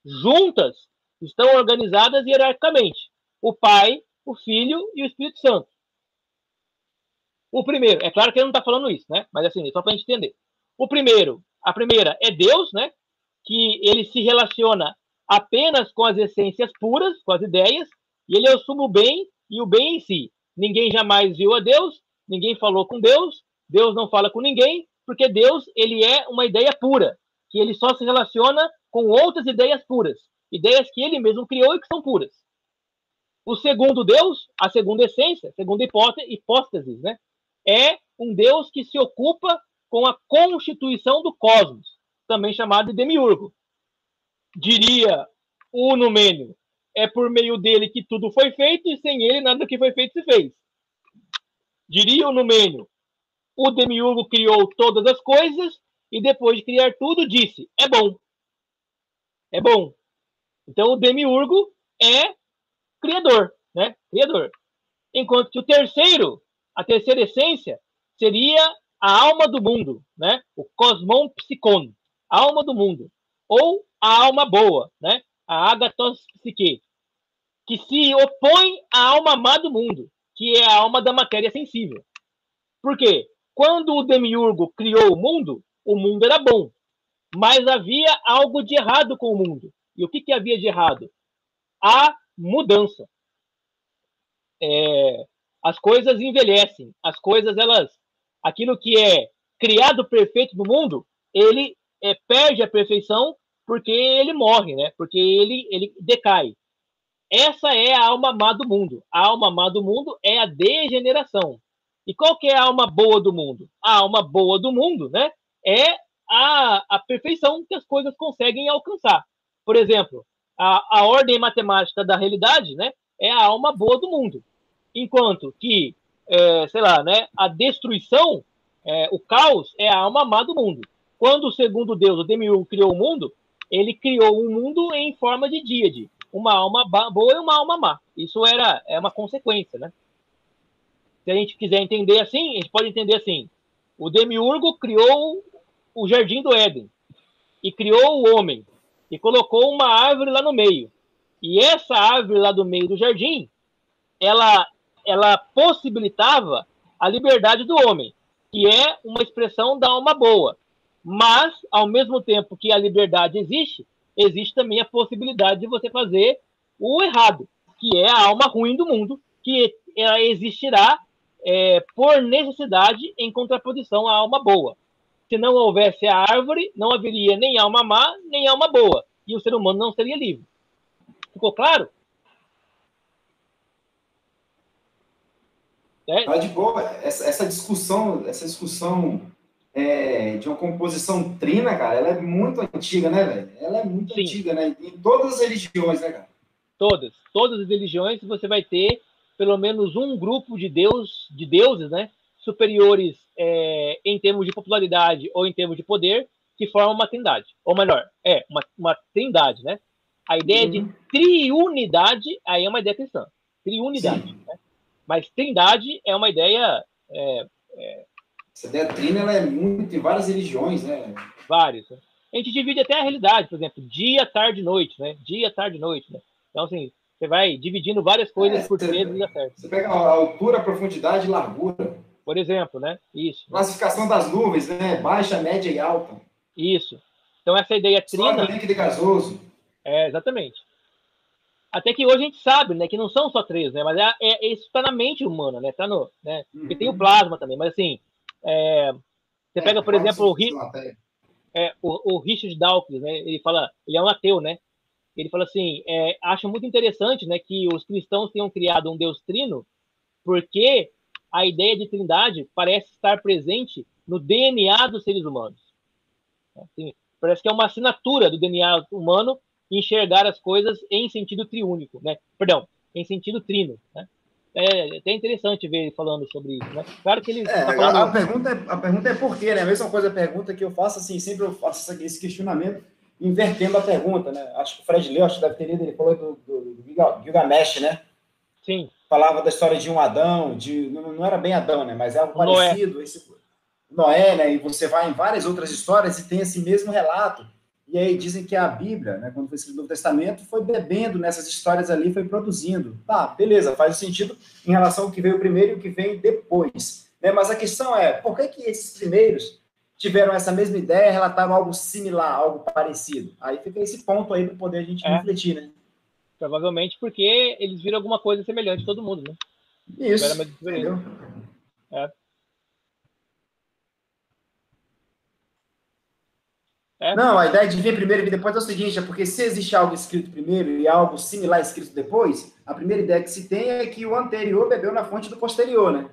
juntas, estão organizadas hierarquicamente. O Pai, o Filho e o Espírito Santo. O primeiro, é claro que ele não está falando isso, né? Mas assim, só para a gente entender. A primeira é Deus, né? Que ele se relaciona apenas com as essências puras, com as ideias, e ele é o sumo bem e o bem em si. Ninguém jamais viu a Deus, ninguém falou com Deus, Deus não fala com ninguém, porque Deus, ele é uma ideia pura, que ele só se relaciona com outras ideias puras, ideias que ele mesmo criou e que são puras. O segundo Deus, a segunda essência, segunda hipóstase, né, é um Deus que se ocupa com a constituição do cosmos, também chamado de demiurgo. Diria o Numênio, é por meio dele que tudo foi feito e sem ele nada do que foi feito se fez. Diria o Numênio, o demiurgo criou todas as coisas e depois de criar tudo disse, é bom. É bom. Então o demiurgo é criador, né? Criador. Enquanto que a terceira essência, seria a alma do mundo, né? O cosmon psikon, a alma do mundo. Ou a alma boa, né? A agathos psique, que se opõe à alma má do mundo, que é a alma da matéria sensível. Por quê? Quando o demiurgo criou o mundo era bom, mas havia algo de errado com o mundo. E o que havia de errado? A mudança. As coisas envelhecem, as coisas, aquilo que é criado perfeito no mundo, ele perde a perfeição porque ele morre, né? Porque ele decai. Essa é a alma má do mundo. A alma má do mundo é a degeneração. E qual que é a alma boa do mundo? A alma boa do mundo, né, é a perfeição que as coisas conseguem alcançar. Por exemplo, a ordem matemática da realidade, né, é a alma boa do mundo. Enquanto que, sei lá, né, a destruição, o caos, é a alma má do mundo. Quando o segundo Deus, o demiurgo, criou o mundo, ele criou um mundo em forma de díade. Uma alma boa e uma alma má. Isso é uma consequência, né? Se a gente quiser entender assim, a gente pode entender assim. O demiurgo criou o jardim do Éden e criou o homem e colocou uma árvore lá no meio. E essa árvore lá do meio do jardim, ela possibilitava a liberdade do homem, que é uma expressão da alma boa. Mas, ao mesmo tempo que a liberdade existe também a possibilidade de você fazer o errado, que é a alma ruim do mundo, que ela existirá por necessidade em contraposição à alma boa. Se não houvesse a árvore, não haveria nem alma má, nem alma boa. E o ser humano não seria livre. Ficou claro? Tá de boa. Essa discussão de uma composição trina, cara, ela é muito antiga, né, velho? Ela é muito Sim. antiga, né? Em todas as religiões, né, cara? Todas as religiões você vai ter pelo menos um grupo de deuses, né, superiores em termos de popularidade ou em termos de poder, que formam uma trindade. Ou melhor, uma trindade, né? A ideia de triunidade aí é uma ideia cristã. Triunidade, né? Mas trindade é uma ideia... Essa ideia trina, ela é muito em várias religiões, né? Vários. Né? A gente divide até a realidade, por exemplo, dia, tarde e noite, né? Dia, tarde e noite, né? Então, assim, você vai dividindo várias coisas por peso e dá certo. Você pega a altura, profundidade e largura. Por exemplo, né? Isso. Classificação das nuvens, né? Baixa, média e alta. Isso. Então, essa ideia trina... Sólido, líquido e gasoso. Exatamente. Até que hoje a gente sabe, né, que não são só três, né, mas isso está na mente humana, né, tá no, né, porque tem o plasma também, mas assim, você pega, por exemplo, o Richard Dawkins, né, ele é um ateu, né, ele fala assim, acho muito interessante, né, que os cristãos tenham criado um Deus trino, porque a ideia de trindade parece estar presente no DNA dos seres humanos. Assim, parece que é uma assinatura do DNA humano enxergar as coisas em sentido triúnico, né? Perdão, em sentido trino, né? É até interessante ver ele falando sobre isso, né? Claro que ele tá falando... a pergunta é por quê, né? A mesma coisa, a pergunta que eu faço, assim, sempre eu faço esse questionamento invertendo a pergunta, né? Acho que o Fred Leu, deve ter lido, ele falou do Gilgamesh, né? Sim. Falava da história de um Adão, não era bem Adão, né? Mas é algo parecido. Noé, né? E você vai em várias outras histórias e tem esse mesmo relato. E aí dizem que a Bíblia, né, quando foi escrito o Novo Testamento, foi bebendo nessas histórias ali, foi produzindo. Tá, beleza, faz sentido em relação ao que veio primeiro e o que vem depois. Né? Mas a questão é, por que esses primeiros tiveram essa mesma ideia, relataram algo similar, algo parecido? Aí fica esse ponto aí para poder a gente refletir, né? Provavelmente porque eles viram alguma coisa semelhante todo mundo, né? Isso, entendeu? Não, a ideia de vir primeiro e vir depois é o seguinte, é porque se existe algo escrito primeiro e algo similar escrito depois, a primeira ideia que se tem é que o anterior bebeu na fonte do posterior, né?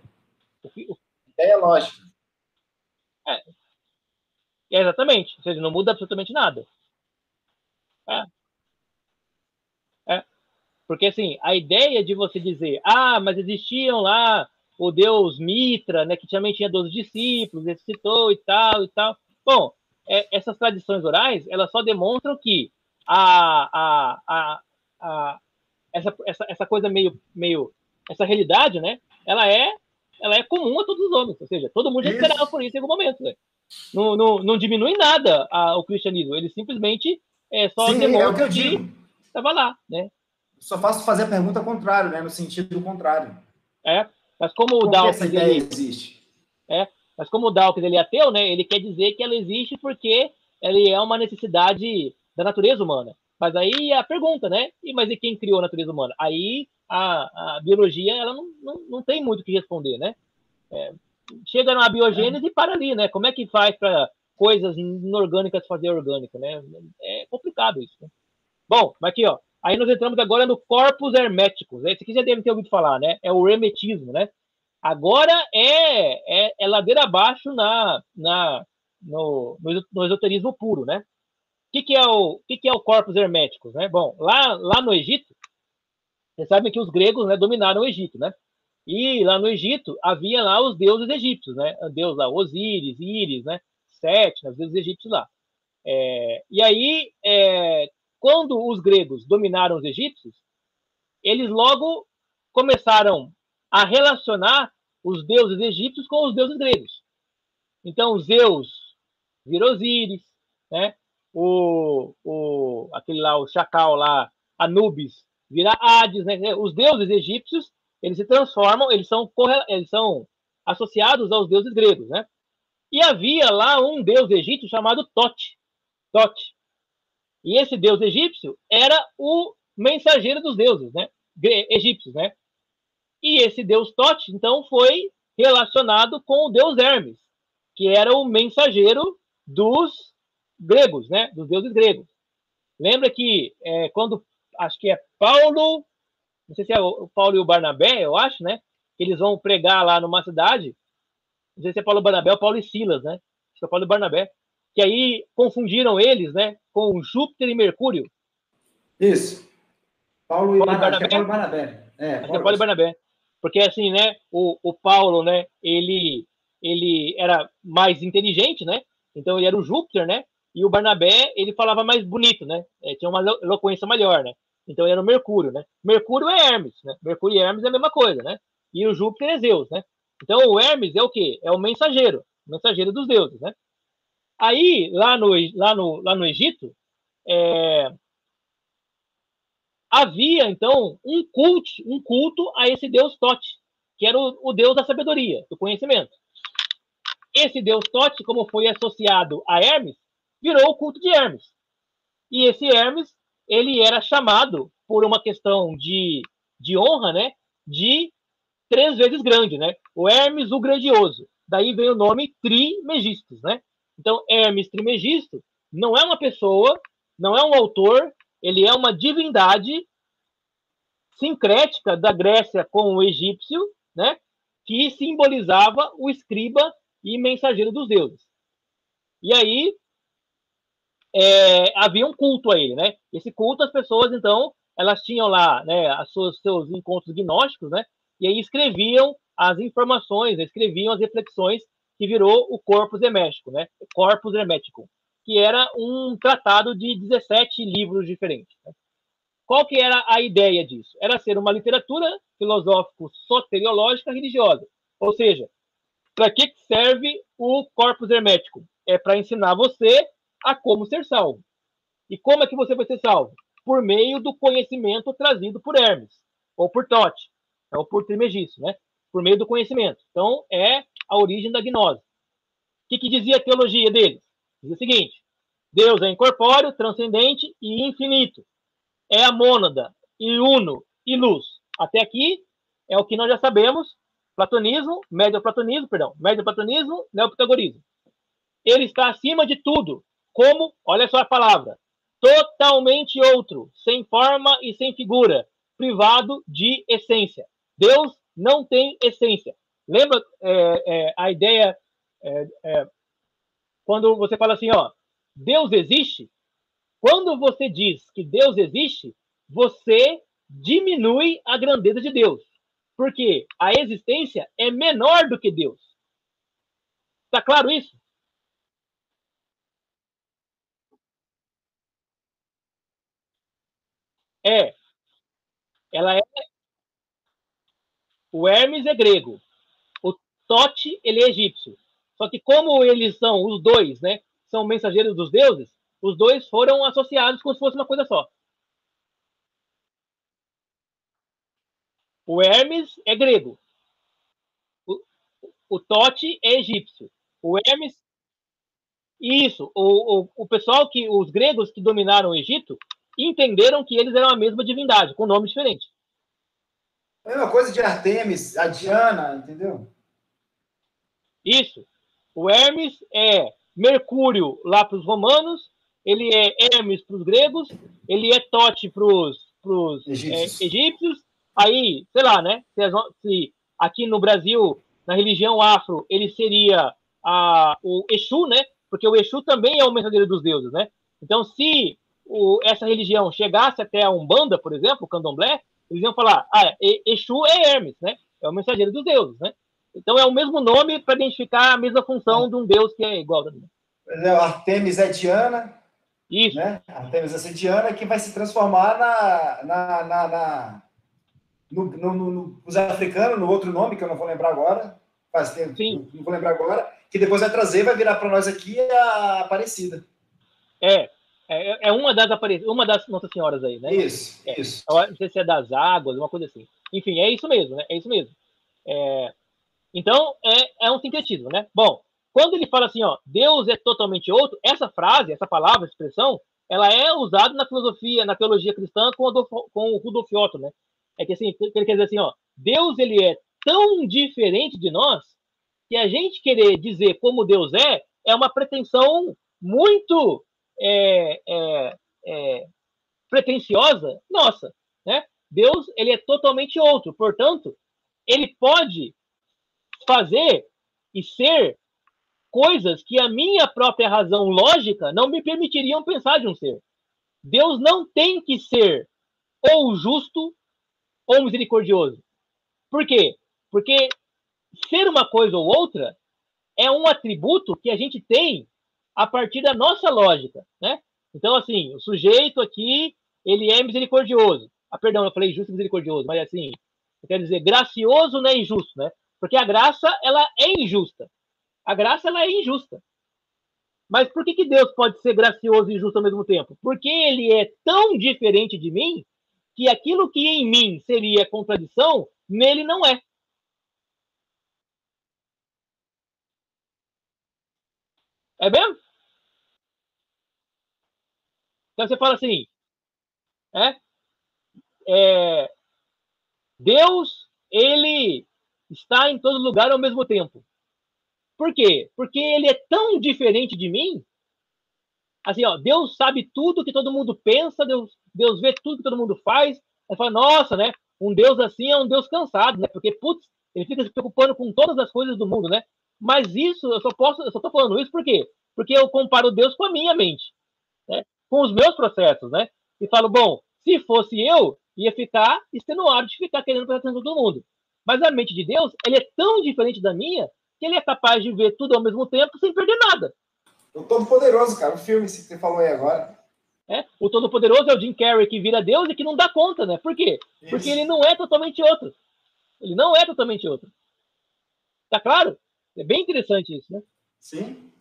É lógico. Exatamente, ou seja, não muda absolutamente nada. Porque, assim, a ideia de você dizer, mas existiam lá o deus Mitra, né, que também tinha 12 discípulos, ressuscitou e tal, e tal. Bom, essas tradições orais, elas só demonstram que essa coisa meio essa realidade, né, ela é comum a todos os homens, ou seja, todo mundo já esperava por isso em algum momento, né? Não diminui nada o cristianismo, ele simplesmente só demonstra que estava lá, né? Só faço fazer a pergunta contrária, né? No sentido contrário. Mas como o Dawkins, essa ideia existe? Mas como o Dawkins ele é ateu, né? Ele quer dizer que ela existe porque ela é uma necessidade da natureza humana. Mas aí a pergunta, né? Mas e quem criou a natureza humana? Aí a biologia ela não tem muito o que responder, né? Chega na biogênese e para ali, né? Como é que faz para coisas inorgânicas fazer orgânica, né? É complicado isso, né? Bom, mas aqui, ó. Aí nós entramos agora no corpus herméticos. Esse aqui já deve ter ouvido falar, né? É o hermetismo, né? Agora é ladeira abaixo no esoterismo puro, né? O que é o corpus herméticos, né? Bom, lá no Egito, vocês sabem que os gregos, né, dominaram o Egito, né? E lá no Egito havia lá os deuses egípcios, né? O deus lá, Osíris, Íris, né? Sete, né? Os deuses egípcios lá. E aí, quando os gregos dominaram os egípcios, eles logo começaram a relacionar os deuses egípcios com os deuses gregos. Então, Zeus vira Osíris, né? Aquele lá, o chacal lá, Anubis, vira Hades, né? Os deuses egípcios, eles se transformam, eles são associados aos deuses gregos, né? E havia lá um deus egípcio chamado Tote. E esse deus egípcio era o mensageiro dos deuses, né? Egípcios, né? E esse deus Tote, então, foi relacionado com o deus Hermes, que era o mensageiro dos gregos, né? Dos deuses gregos. Lembra que quando, acho que é Paulo, não sei se é o Paulo e o Barnabé, eu acho, né? Que eles vão pregar lá numa cidade, não sei se é Paulo e Barnabé ou Paulo e Silas, né? Acho que é Paulo e Barnabé. Que aí confundiram eles, né? Com Júpiter e Mercúrio. Isso. Paulo e Barnabé. Paulo e Barnabé. Acho que é Paulo e Barnabé. Porque assim, né? O Paulo, né? Ele era mais inteligente, né? Então ele era o Júpiter, né? E o Barnabé, ele falava mais bonito, né? Tinha uma eloquência maior, né? Então ele era o Mercúrio, né? Mercúrio é Hermes, né? Mercúrio e Hermes é a mesma coisa, né? E o Júpiter é Zeus, né? Então o Hermes é o quê? É o mensageiro dos deuses, né? Aí, lá no Egito, havia, então, um culto a esse deus Tote, que era o deus da sabedoria, do conhecimento. Esse deus Tote, como foi associado a Hermes, virou o culto de Hermes. E esse Hermes, ele era chamado, por uma questão de honra, né, de 3 vezes grande, né? O Hermes o Grandioso. Daí vem o nome Trimegistus, né? Então, Hermes Trimegisto não é uma pessoa, não é um autor, ele é uma divindade sincrética da Grécia com o egípcio, né? Que simbolizava o escriba e mensageiro dos deuses. E aí, havia um culto a ele, né? Esse culto, as pessoas, então, elas tinham lá, né, seus encontros gnósticos, né? E aí escreviam as informações, escreviam as reflexões que virou o Corpus Hermético, né? Corpus Hermeticum, que era um tratado de 17 livros diferentes. Né? Qual que era a ideia disso? Era ser uma literatura filosófico-soteriológica religiosa. Ou seja, para que serve o Corpus Hermeticum? É para ensinar você a como ser salvo. E como é que você vai ser salvo? Por meio do conhecimento trazido por Hermes, ou por Tote, ou por Trimegisto, né? Por meio do conhecimento. Então, é a origem da gnose. O que dizia a teologia deles? Dizia o seguinte: Deus é incorpóreo, transcendente e infinito. É a mônada, e uno, e luz. Até aqui é o que nós já sabemos: platonismo, médio-platonismo, neopitagorismo. Ele está acima de tudo, como, olha só a palavra, totalmente outro, sem forma e sem figura, privado de essência. Deus não tem essência. Lembra a ideia quando você fala assim, ó, Deus existe? Quando você diz que Deus existe, você diminui a grandeza de Deus. Porque a existência é menor do que Deus. Está claro isso? Ela é. O Hermes é grego. O Tote, ele é egípcio. Só que como eles são os dois, né? São mensageiros dos deuses, os dois foram associados como se fosse uma coisa só. O Hermes é grego. O Tote é egípcio. O Hermes. Isso. O pessoal os gregos que dominaram o Egito entenderam que eles eram a mesma divindade, com nome diferente. É a mesma coisa de Artemis, a Diana, entendeu? Isso. O Hermes é Mercúrio lá para os romanos, ele é Hermes para os gregos, ele é Tote para os egípcios. Aí, sei lá, né? Se aqui no Brasil, na religião afro, ele seria o Exu, né? Porque o Exu também é o mensageiro dos deuses, né? Então, se essa religião chegasse até a Umbanda, por exemplo, o Candomblé, eles iam falar, Exu é Hermes, né? É o mensageiro dos deuses, né? Então é o mesmo nome para identificar a mesma função de um deus que é igual. Artemis é Diana. Isso. Né? Artemis é Diana, que vai se transformar nos africanos, no outro nome, que eu não vou lembrar agora. Faz tempo, não vou lembrar agora. Que depois vai trazer, vai virar para nós aqui a Aparecida. É uma das Nossas Senhoras aí, né? Isso. Não sei se é das águas, uma coisa assim. Enfim, é isso mesmo, né? É isso mesmo. Então, é um sincretismo, né? Bom, quando ele fala assim, ó, Deus é totalmente outro, essa frase, essa palavra, essa expressão, ela é usada na filosofia, na teologia cristã com o Rudolf Otto, né? É que assim, ele quer dizer assim, ó, Deus, ele é tão diferente de nós que a gente querer dizer como Deus é uma pretensão muito pretensiosa nossa, né? Deus, ele é totalmente outro, portanto, ele pode fazer e ser coisas que a minha própria razão lógica não me permitiriam pensar de um ser. Deus não tem que ser ou justo ou misericordioso. Por quê? Porque ser uma coisa ou outra é um atributo que a gente tem a partir da nossa lógica, né? Então, assim, o sujeito aqui, ele é misericordioso. Perdão, eu falei justo e misericordioso, mas assim, eu quero dizer, gracioso não é injusto, né? Porque a graça, ela é injusta. A graça, ela é injusta. Mas por que Deus pode ser gracioso e justo ao mesmo tempo? Porque ele é tão diferente de mim que aquilo que em mim seria contradição, nele não é. É mesmo? Então você fala assim, é, é, Deus, ele está em todo lugar ao mesmo tempo. Por quê? Porque ele é tão diferente de mim. Assim, ó, Deus sabe tudo que todo mundo pensa, Deus vê tudo que todo mundo faz. Aí fala, nossa, né? Um Deus assim é um Deus cansado, né? Porque, putz, ele fica se preocupando com todas as coisas do mundo, né? Mas isso, eu só tô falando isso por quê? Porque eu comparo Deus com a minha mente, né? Com os meus processos, né? E falo, bom, se fosse eu, ia ficar extenuado de ficar querendo prestar atenção em todo mundo. Mas a mente de Deus, ele é tão diferente da minha, que ele é capaz de ver tudo ao mesmo tempo sem perder nada. O Todo-Poderoso, cara, o filme que você falou aí agora. O Todo-Poderoso é o Jim Carrey que vira Deus e que não dá conta, né? Por quê? Isso. Porque ele não é totalmente outro. Ele não é totalmente outro. Tá claro? É bem interessante isso, né? Sim.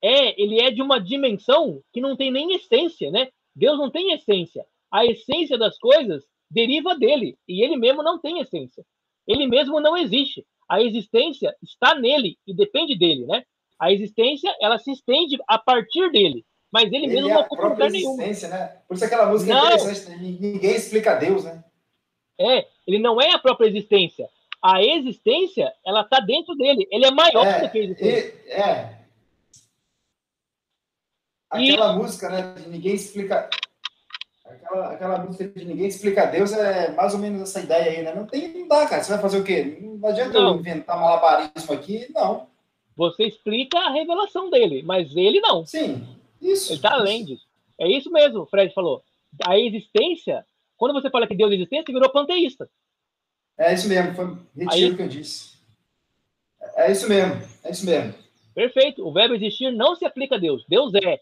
Ele é de uma dimensão que não tem nem essência, né? Deus não tem essência. A essência das coisas deriva dele, e ele mesmo não tem essência. Ele mesmo não existe. A existência está nele e depende dele, né? A existência, ela se estende a partir dele, mas ele mesmo é não a ocupa própria lugar nenhum. existência, né? Por isso aquela música Não. é interessante, ninguém explica Deus, né? Ele não é a própria existência. A existência, ela está dentro dele. Ele é maior do que a existência. Aquela música, né? De ninguém explica. Aquela música de ninguém explica Deus é mais ou menos essa ideia aí, né? Não dá, cara. Você vai fazer o quê? Não adianta eu inventar malabarismo aqui, não. Você explica a revelação dele, mas ele não. Sim, isso. Ele está além disso. É isso mesmo, o Fred falou. A existência, quando você fala que Deus é existência, você virou panteísta. É isso mesmo, foi retiro que eu disse. É isso mesmo. Perfeito. O verbo existir não se aplica a Deus. Deus é.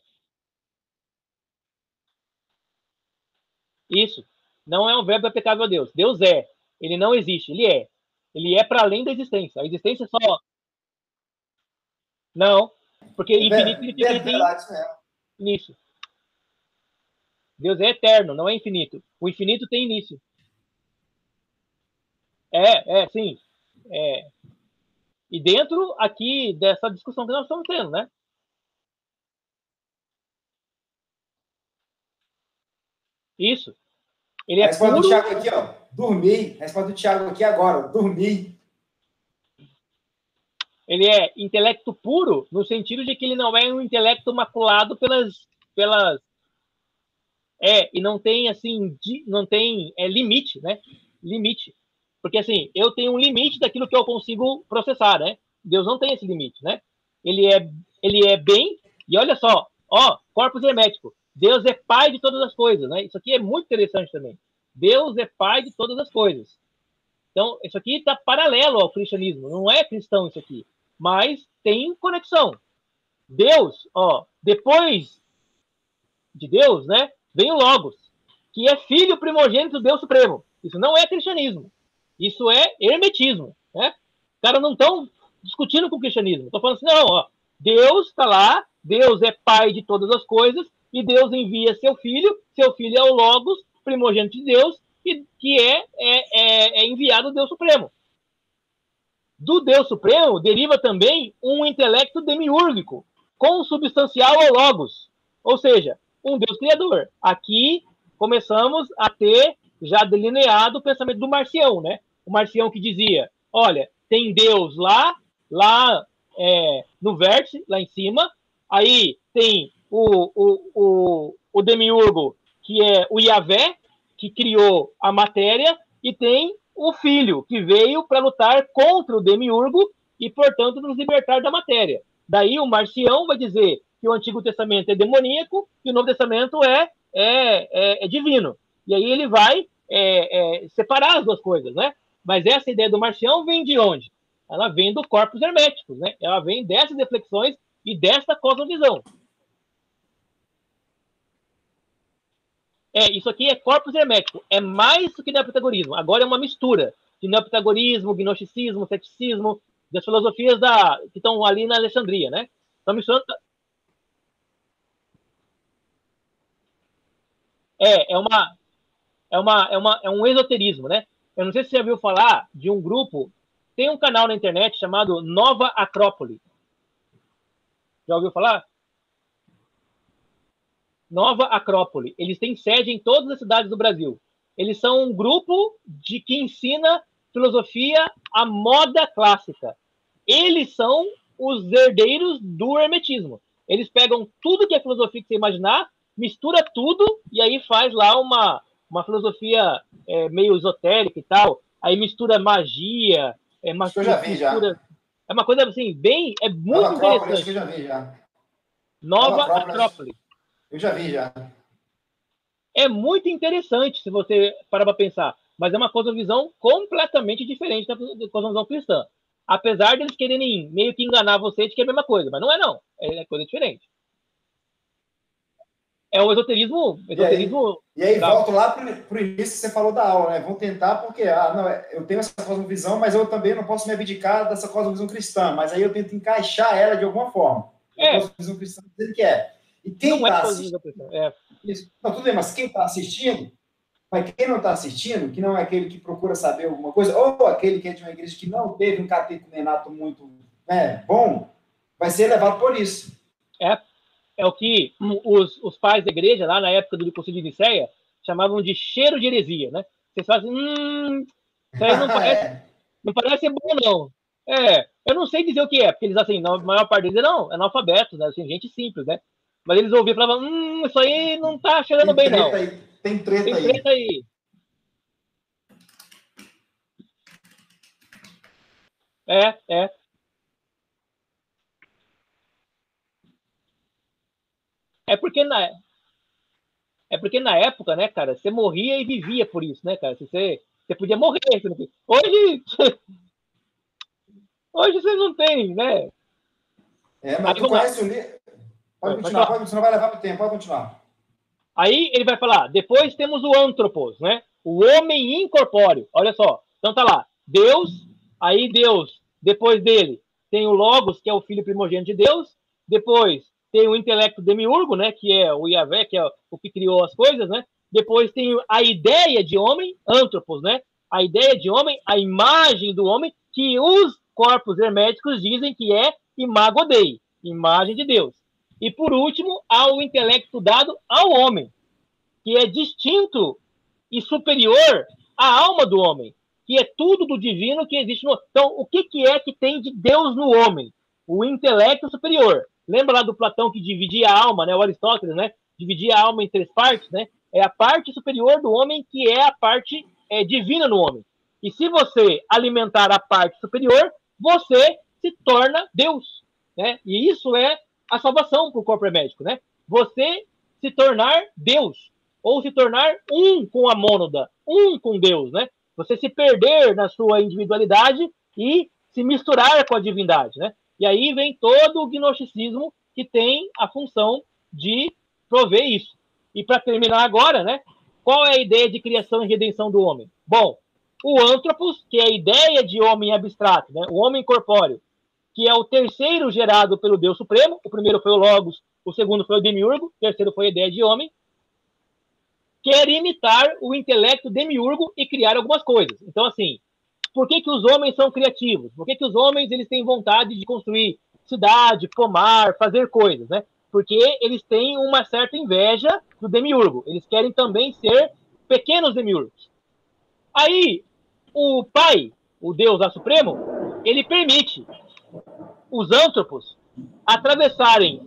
Isso. Não é um verbo aplicável a Deus. Deus é. Ele não existe. Ele é. Ele é para além da existência. A existência só. Não. Porque infinito significa que tem início. Deus é eterno, não é infinito. O infinito tem início. Sim. E dentro aqui dessa discussão que nós estamos tendo, né? Isso. Ele a é resposta puro... do Thiago aqui, ó. Dormi. A resposta do Thiago aqui agora. Dormi. Ele é intelecto puro no sentido de que ele não é um intelecto maculado pelas e não tem assim, não tem limite, né? Limite. Porque assim, eu tenho um limite daquilo que eu consigo processar, né? Deus não tem esse limite, né? Ele é bem, e olha só, corpus hermético. Deus é pai de todas as coisas, né? Isso aqui é muito interessante também. Deus é pai de todas as coisas. Então, isso aqui está paralelo ao cristianismo. Não é cristão isso aqui. Mas tem conexão. Deus, depois de Deus, né? Vem o Logos, que é filho primogênito do Deus Supremo. Isso não é cristianismo. Isso é hermetismo, né? Os caras não estão discutindo com o cristianismo. Estão falando assim, não, Deus está lá, Deus é pai de todas as coisas, e Deus envia seu filho é o Logos, primogênito de Deus, que é enviado do Deus Supremo. Do Deus Supremo deriva também um intelecto demiúrgico, consubstancial ao Logos, ou seja, um Deus criador. Aqui começamos a ter já delineado o pensamento do Marcião, né? O Marcião que dizia, olha, tem Deus lá no vértice, lá em cima, aí tem o demiurgo, que é o Yahvé, que criou a matéria, e tem o Filho, que veio para lutar contra o demiurgo e, portanto, nos libertar da matéria. Daí o Marcião vai dizer que o Antigo Testamento é demoníaco e o Novo Testamento é divino. E aí ele vai separar as duas coisas, né? Mas essa ideia do Marcião vem de onde? Ela vem do corpus herméticos, né? Ela vem dessas reflexões e dessa cosmovisão. Isso aqui é corpus hermético. É mais do que neopitagorismo. Agora é uma mistura de neopitagorismo, gnosticismo, ceticismo, das filosofias que estão ali na Alexandria, né? Então, misturando... é um esoterismo, né? Eu não sei se você já ouviu falar de um grupo, tem um canal na internet chamado Nova Acrópole. Já ouviu falar? Nova Acrópole. Eles têm sede em todas as cidades do Brasil. Eles são um grupo que ensina filosofia à moda clássica. Eles são os herdeiros do hermetismo. Eles pegam tudo que é filosofia que você imaginar, mistura tudo e aí faz lá uma filosofia meio esotérica e tal. Aí mistura magia. Acho que eu já vi, mistura... já. É uma coisa assim, bem... É muito Nova Acrópole, interessante. acho que eu já vi, já. Nova Acrópole. Eu já vi, já. É muito interessante se você parar para pensar, mas é uma cosmovisão completamente diferente da cosmovisão cristã. Apesar deles quererem meio que enganar você de que é a mesma coisa, mas não é não, é coisa diferente. É o esoterismo... E aí volto lá para o início que você falou da aula, né? Vão tentar porque, não, eu tenho essa cosmovisão, mas eu também não posso me abdicar dessa cosmovisão cristã, mas aí eu tento encaixar ela de alguma forma. A cosmovisão cristã dizendo que é. E quem está assistindo... Não, tudo bem, mas quem está assistindo, mas quem não está assistindo, que não é aquele que procura saber alguma coisa, ou aquele que é de uma igreja que não teve um catecumenato muito bom, vai ser levado por isso. É o que os pais da igreja, lá na época do Concílio de Nicéia, chamavam de cheiro de heresia, né? Vocês fazem, isso aí não parece bom, não. Eu não sei dizer o que é, porque eles, assim, na maior parte deles eram analfabetos, né? Assim, gente simples, né? Mas eles ouviam e falavam, isso aí não tá cheirando bem, não. Tem treta aí. É. É porque na época, né, cara, você morria e vivia por isso, né, cara? Você podia morrer. Hoje você não tem, né? Mas tu conhece o livro? Pode continuar, você não vai levar para o tempo, pode continuar. Aí ele vai falar, depois temos o antropos, né? O homem incorpóreo. Olha só. Então tá lá, Deus, aí Deus, depois dele tem o Logos, que é o filho primogênito de Deus, depois tem o intelecto demiurgo, né, que é o Yahvé, que é o que criou as coisas, né? Depois tem a ideia de homem, antropos, né? A ideia de homem, a imagem do homem, que os corpos herméticos dizem que é imago Dei, imagem de Deus. E por último, há o intelecto dado ao homem, que é distinto e superior à alma do homem, que é tudo do divino que existe no... Então, o que é que tem de Deus no homem? O intelecto superior. Lembra lá do Platão que dividia a alma, né? O Aristóteles, né? Dividia a alma em 3 partes, né? É a parte superior do homem que é a parte divina no homem. E se você alimentar a parte superior, você se torna Deus, né? E isso é a salvação para o corpo hermético, né? Você se tornar Deus, ou se tornar um com a mônada, um com Deus, né? Você se perder na sua individualidade e se misturar com a divindade, né? E aí vem todo o gnosticismo que tem a função de prover isso. E para terminar agora, né? Qual é a ideia de criação e redenção do homem? Bom, o antropos, que é a ideia de homem abstrato, né? O homem corpóreo, que é o terceiro gerado pelo Deus Supremo. O primeiro foi o Logos, o segundo foi o Demiurgo, o terceiro foi a ideia de homem. Quer imitar o intelecto demiurgo e criar algumas coisas. Então, assim, por que os homens são criativos? Por que os homens eles têm vontade de construir cidade, pomar, fazer coisas, né? Porque eles têm uma certa inveja do demiurgo. Eles querem também ser pequenos demiurgos. Aí, o pai, o Deus lá Supremo, ele permite os antropos atravessarem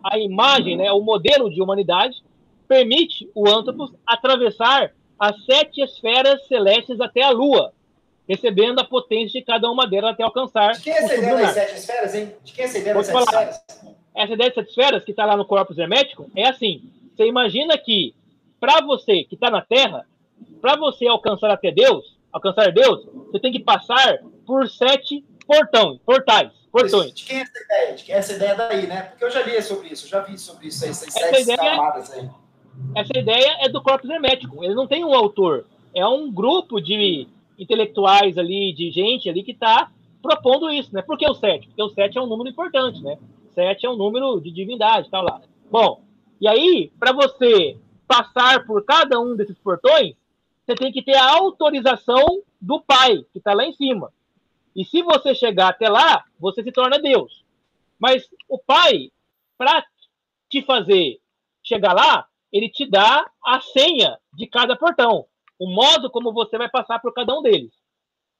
a imagem, né, o modelo de humanidade, permite o antropos atravessar as 7 esferas celestes até a Lua, recebendo a potência de cada uma delas até alcançar... De quem é essa ideia das 7 esferas, hein? De quem é essa ideia das 7 esferas? Essa ideia das 7 esferas, que está lá no corpus hermético, é assim, você imagina que, para você que está na Terra, para você alcançar até Deus, você tem que passar por 7 portais. De quem é essa ideia? De quem é essa ideia daí, né? Porque eu já li sobre isso, já vi sobre isso, essas 7 camadas aí. Essa ideia é do corpus hermético. Ele não tem um autor. É um grupo de intelectuais ali, de gente ali que está propondo isso, né? Por que o 7? Porque o 7 é um número importante, né? 7 é um número de divindade, tal lá. Bom, e aí, para você passar por cada um desses portões, você tem que ter a autorização do Pai, que está lá em cima. E se você chegar até lá, você se torna Deus. Mas o Pai, para te fazer chegar lá, ele te dá a senha de cada portão, o modo como você vai passar por cada um deles.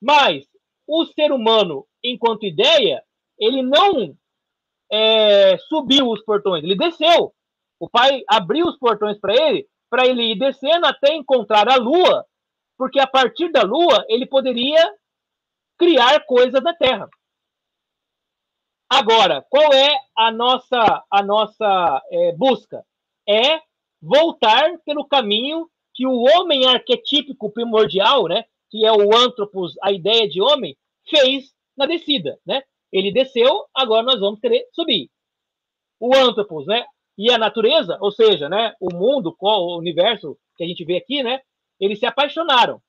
Mas o ser humano, enquanto ideia, ele não subiu os portões, ele desceu. O Pai abriu os portões para ele ir descendo até encontrar a Lua, porque a partir da Lua ele poderia criar coisas na Terra. Agora, qual é a nossa busca? É voltar pelo caminho que o homem arquetípico primordial, né, que é o anthropos, a ideia de homem, fez na descida, né? Ele desceu, agora nós vamos querer subir. O anthropos, né, e a natureza, ou seja, né, o mundo, o universo que a gente vê aqui, né, eles se apaixonaram,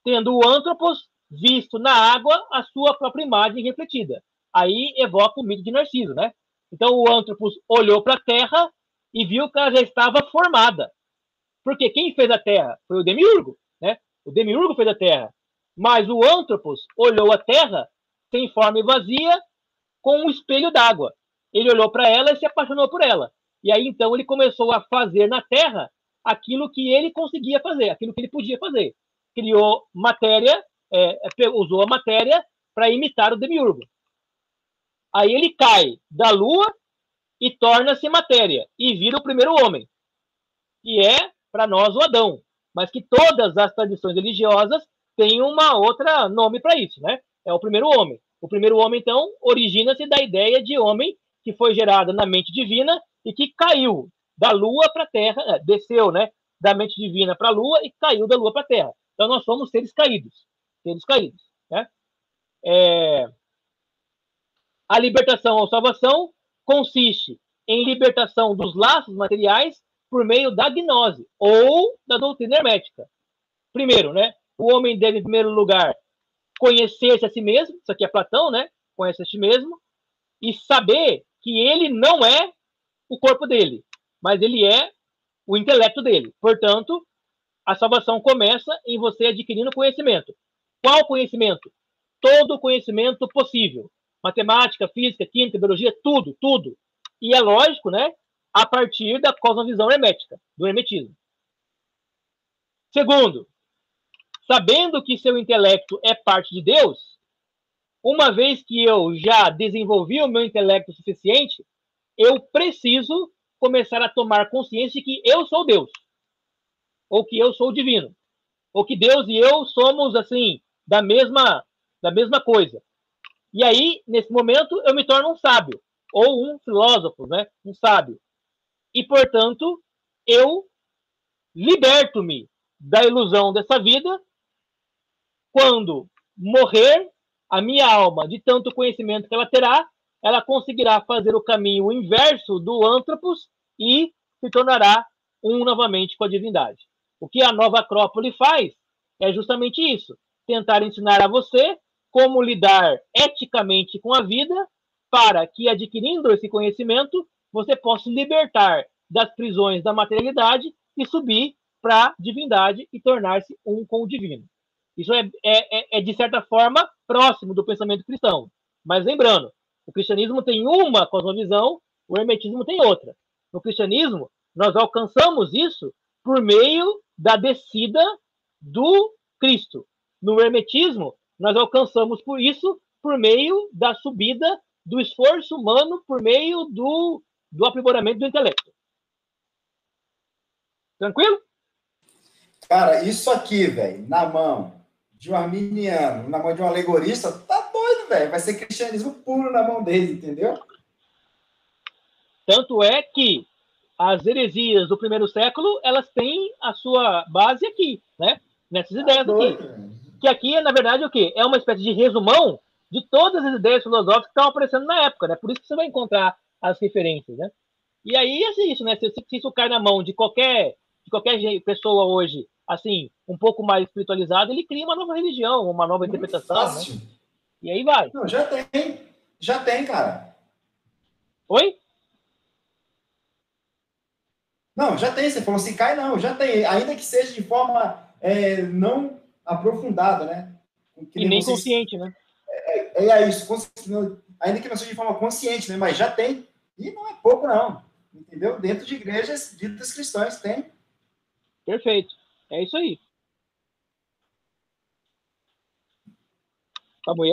tendo o anthropos visto na água a sua própria imagem refletida. Aí evoca o mito de Narciso, né? Então o anthropos olhou para a Terra e viu que ela já estava formada. Porque quem fez a Terra foi o Demiurgo, né? O Demiurgo fez a Terra. Mas o anthropos olhou a Terra sem forma e vazia, com um espelho d'água. Ele olhou para ela e se apaixonou por ela. E aí então ele começou a fazer na Terra aquilo que ele conseguia fazer, aquilo que ele podia fazer. Criou matéria, usou a matéria para imitar o Demiurgo. Aí ele cai da Lua e torna-se matéria e vira o primeiro homem, que é, para nós, o Adão. Mas que todas as tradições religiosas têm uma outra nome para isso, né? É o primeiro homem. O primeiro homem, então, origina-se da ideia de homem que foi gerado na mente divina e que caiu da Lua para a Terra, desceu, né, da mente divina para a Lua e caiu da Lua para a Terra. Então nós somos seres caídos, né? A libertação ou salvação consiste em libertação dos laços materiais por meio da gnose ou da doutrina hermética. Primeiro, né, o homem deve, em primeiro lugar, conhecer-se a si mesmo, isso aqui é Platão, né? Conhece a si mesmo, e saber que ele não é o corpo dele, mas ele é o intelecto dele. Portanto, a salvação começa em você adquirindo conhecimento. Qual conhecimento? Todo o conhecimento possível. Matemática, física, química, biologia, tudo, tudo. E é lógico, né? A partir da cosmovisão hermética, do hermetismo. Segundo, sabendo que seu intelecto é parte de Deus, uma vez que eu já desenvolvi o meu intelecto suficiente, eu preciso começar a tomar consciência de que eu sou Deus, ou que eu sou divino, ou que Deus e eu somos, assim, da mesma coisa. E aí, nesse momento, eu me torno um sábio, ou um filósofo, né? Um sábio. E, portanto, eu liberto-me da ilusão dessa vida quando morrer a minha alma, de tanto conhecimento que ela terá, ela conseguirá fazer o caminho inverso do anthropos e se tornará um novamente com a divindade. O que a nova Acrópole faz é justamente isso, tentar ensinar a você como lidar eticamente com a vida para que, adquirindo esse conhecimento, você possa se libertar das prisões da materialidade e subir para a divindade e tornar-se um com o divino. Isso é, de certa forma, próximo do pensamento cristão. Mas lembrando, o cristianismo tem uma cosmovisão, o hermetismo tem outra. No cristianismo, nós alcançamos isso por meio da descida do Cristo. No hermetismo, nós alcançamos por isso por meio da subida do esforço humano, por meio do aprimoramento do intelecto. Tranquilo? Cara, isso aqui, velho, na mão de um arminiano, na mão de um alegorista, tá doido, velho. Vai ser cristianismo puro na mão dele, entendeu? Tanto é que as heresias do primeiro século, elas têm a sua base aqui, né? Nessas ideias aqui. Que aqui, na verdade, o quê? É uma espécie de resumão de todas as ideias filosóficas que estavam aparecendo na época, né? Por isso que você vai encontrar as referências, né? E aí, é isso, né? Se isso cai na mão de qualquer pessoa hoje, assim, um pouco mais espiritualizada, ele cria uma nova religião, uma nova interpretação, fácil, né? E aí vai. Não, já tem, cara. Oi? Não, já tem, você falou se cai, não, já tem, ainda que seja de forma não aprofundada, né? E nem consciente, né? É isso, ainda que não seja de forma consciente, né? Mas já tem, e não é pouco, não, entendeu? Dentro de igrejas ditas cristãs, tem. Perfeito. É isso aí. Tá bom,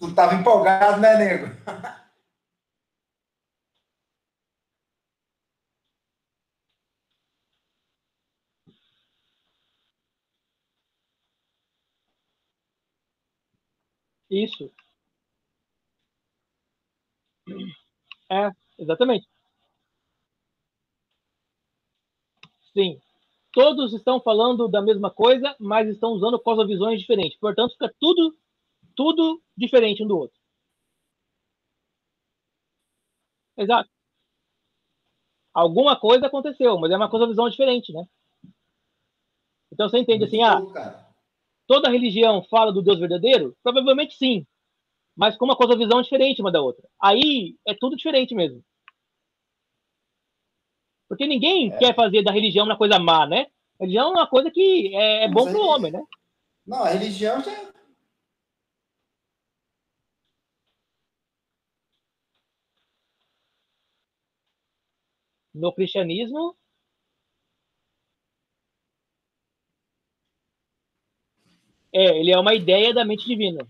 Tu tava empolgado, né, nego? Isso. É, exatamente. Sim. Todos estão falando da mesma coisa, mas estão usando cosmovisões diferentes. Portanto, fica tudo diferente um do outro. Exato. Alguma coisa aconteceu, mas é uma cosmovisão diferente, né? Então você entende Muito assim, louco, cara. toda religião fala do Deus verdadeiro? Provavelmente sim, mas com uma cosmovisão diferente uma da outra. Aí é tudo diferente mesmo. Porque ninguém quer fazer da religião uma coisa má, né? A religião é uma coisa que é Mas bom para o homem, né? não, a religião já. No cristianismo, ele é uma ideia da mente divina.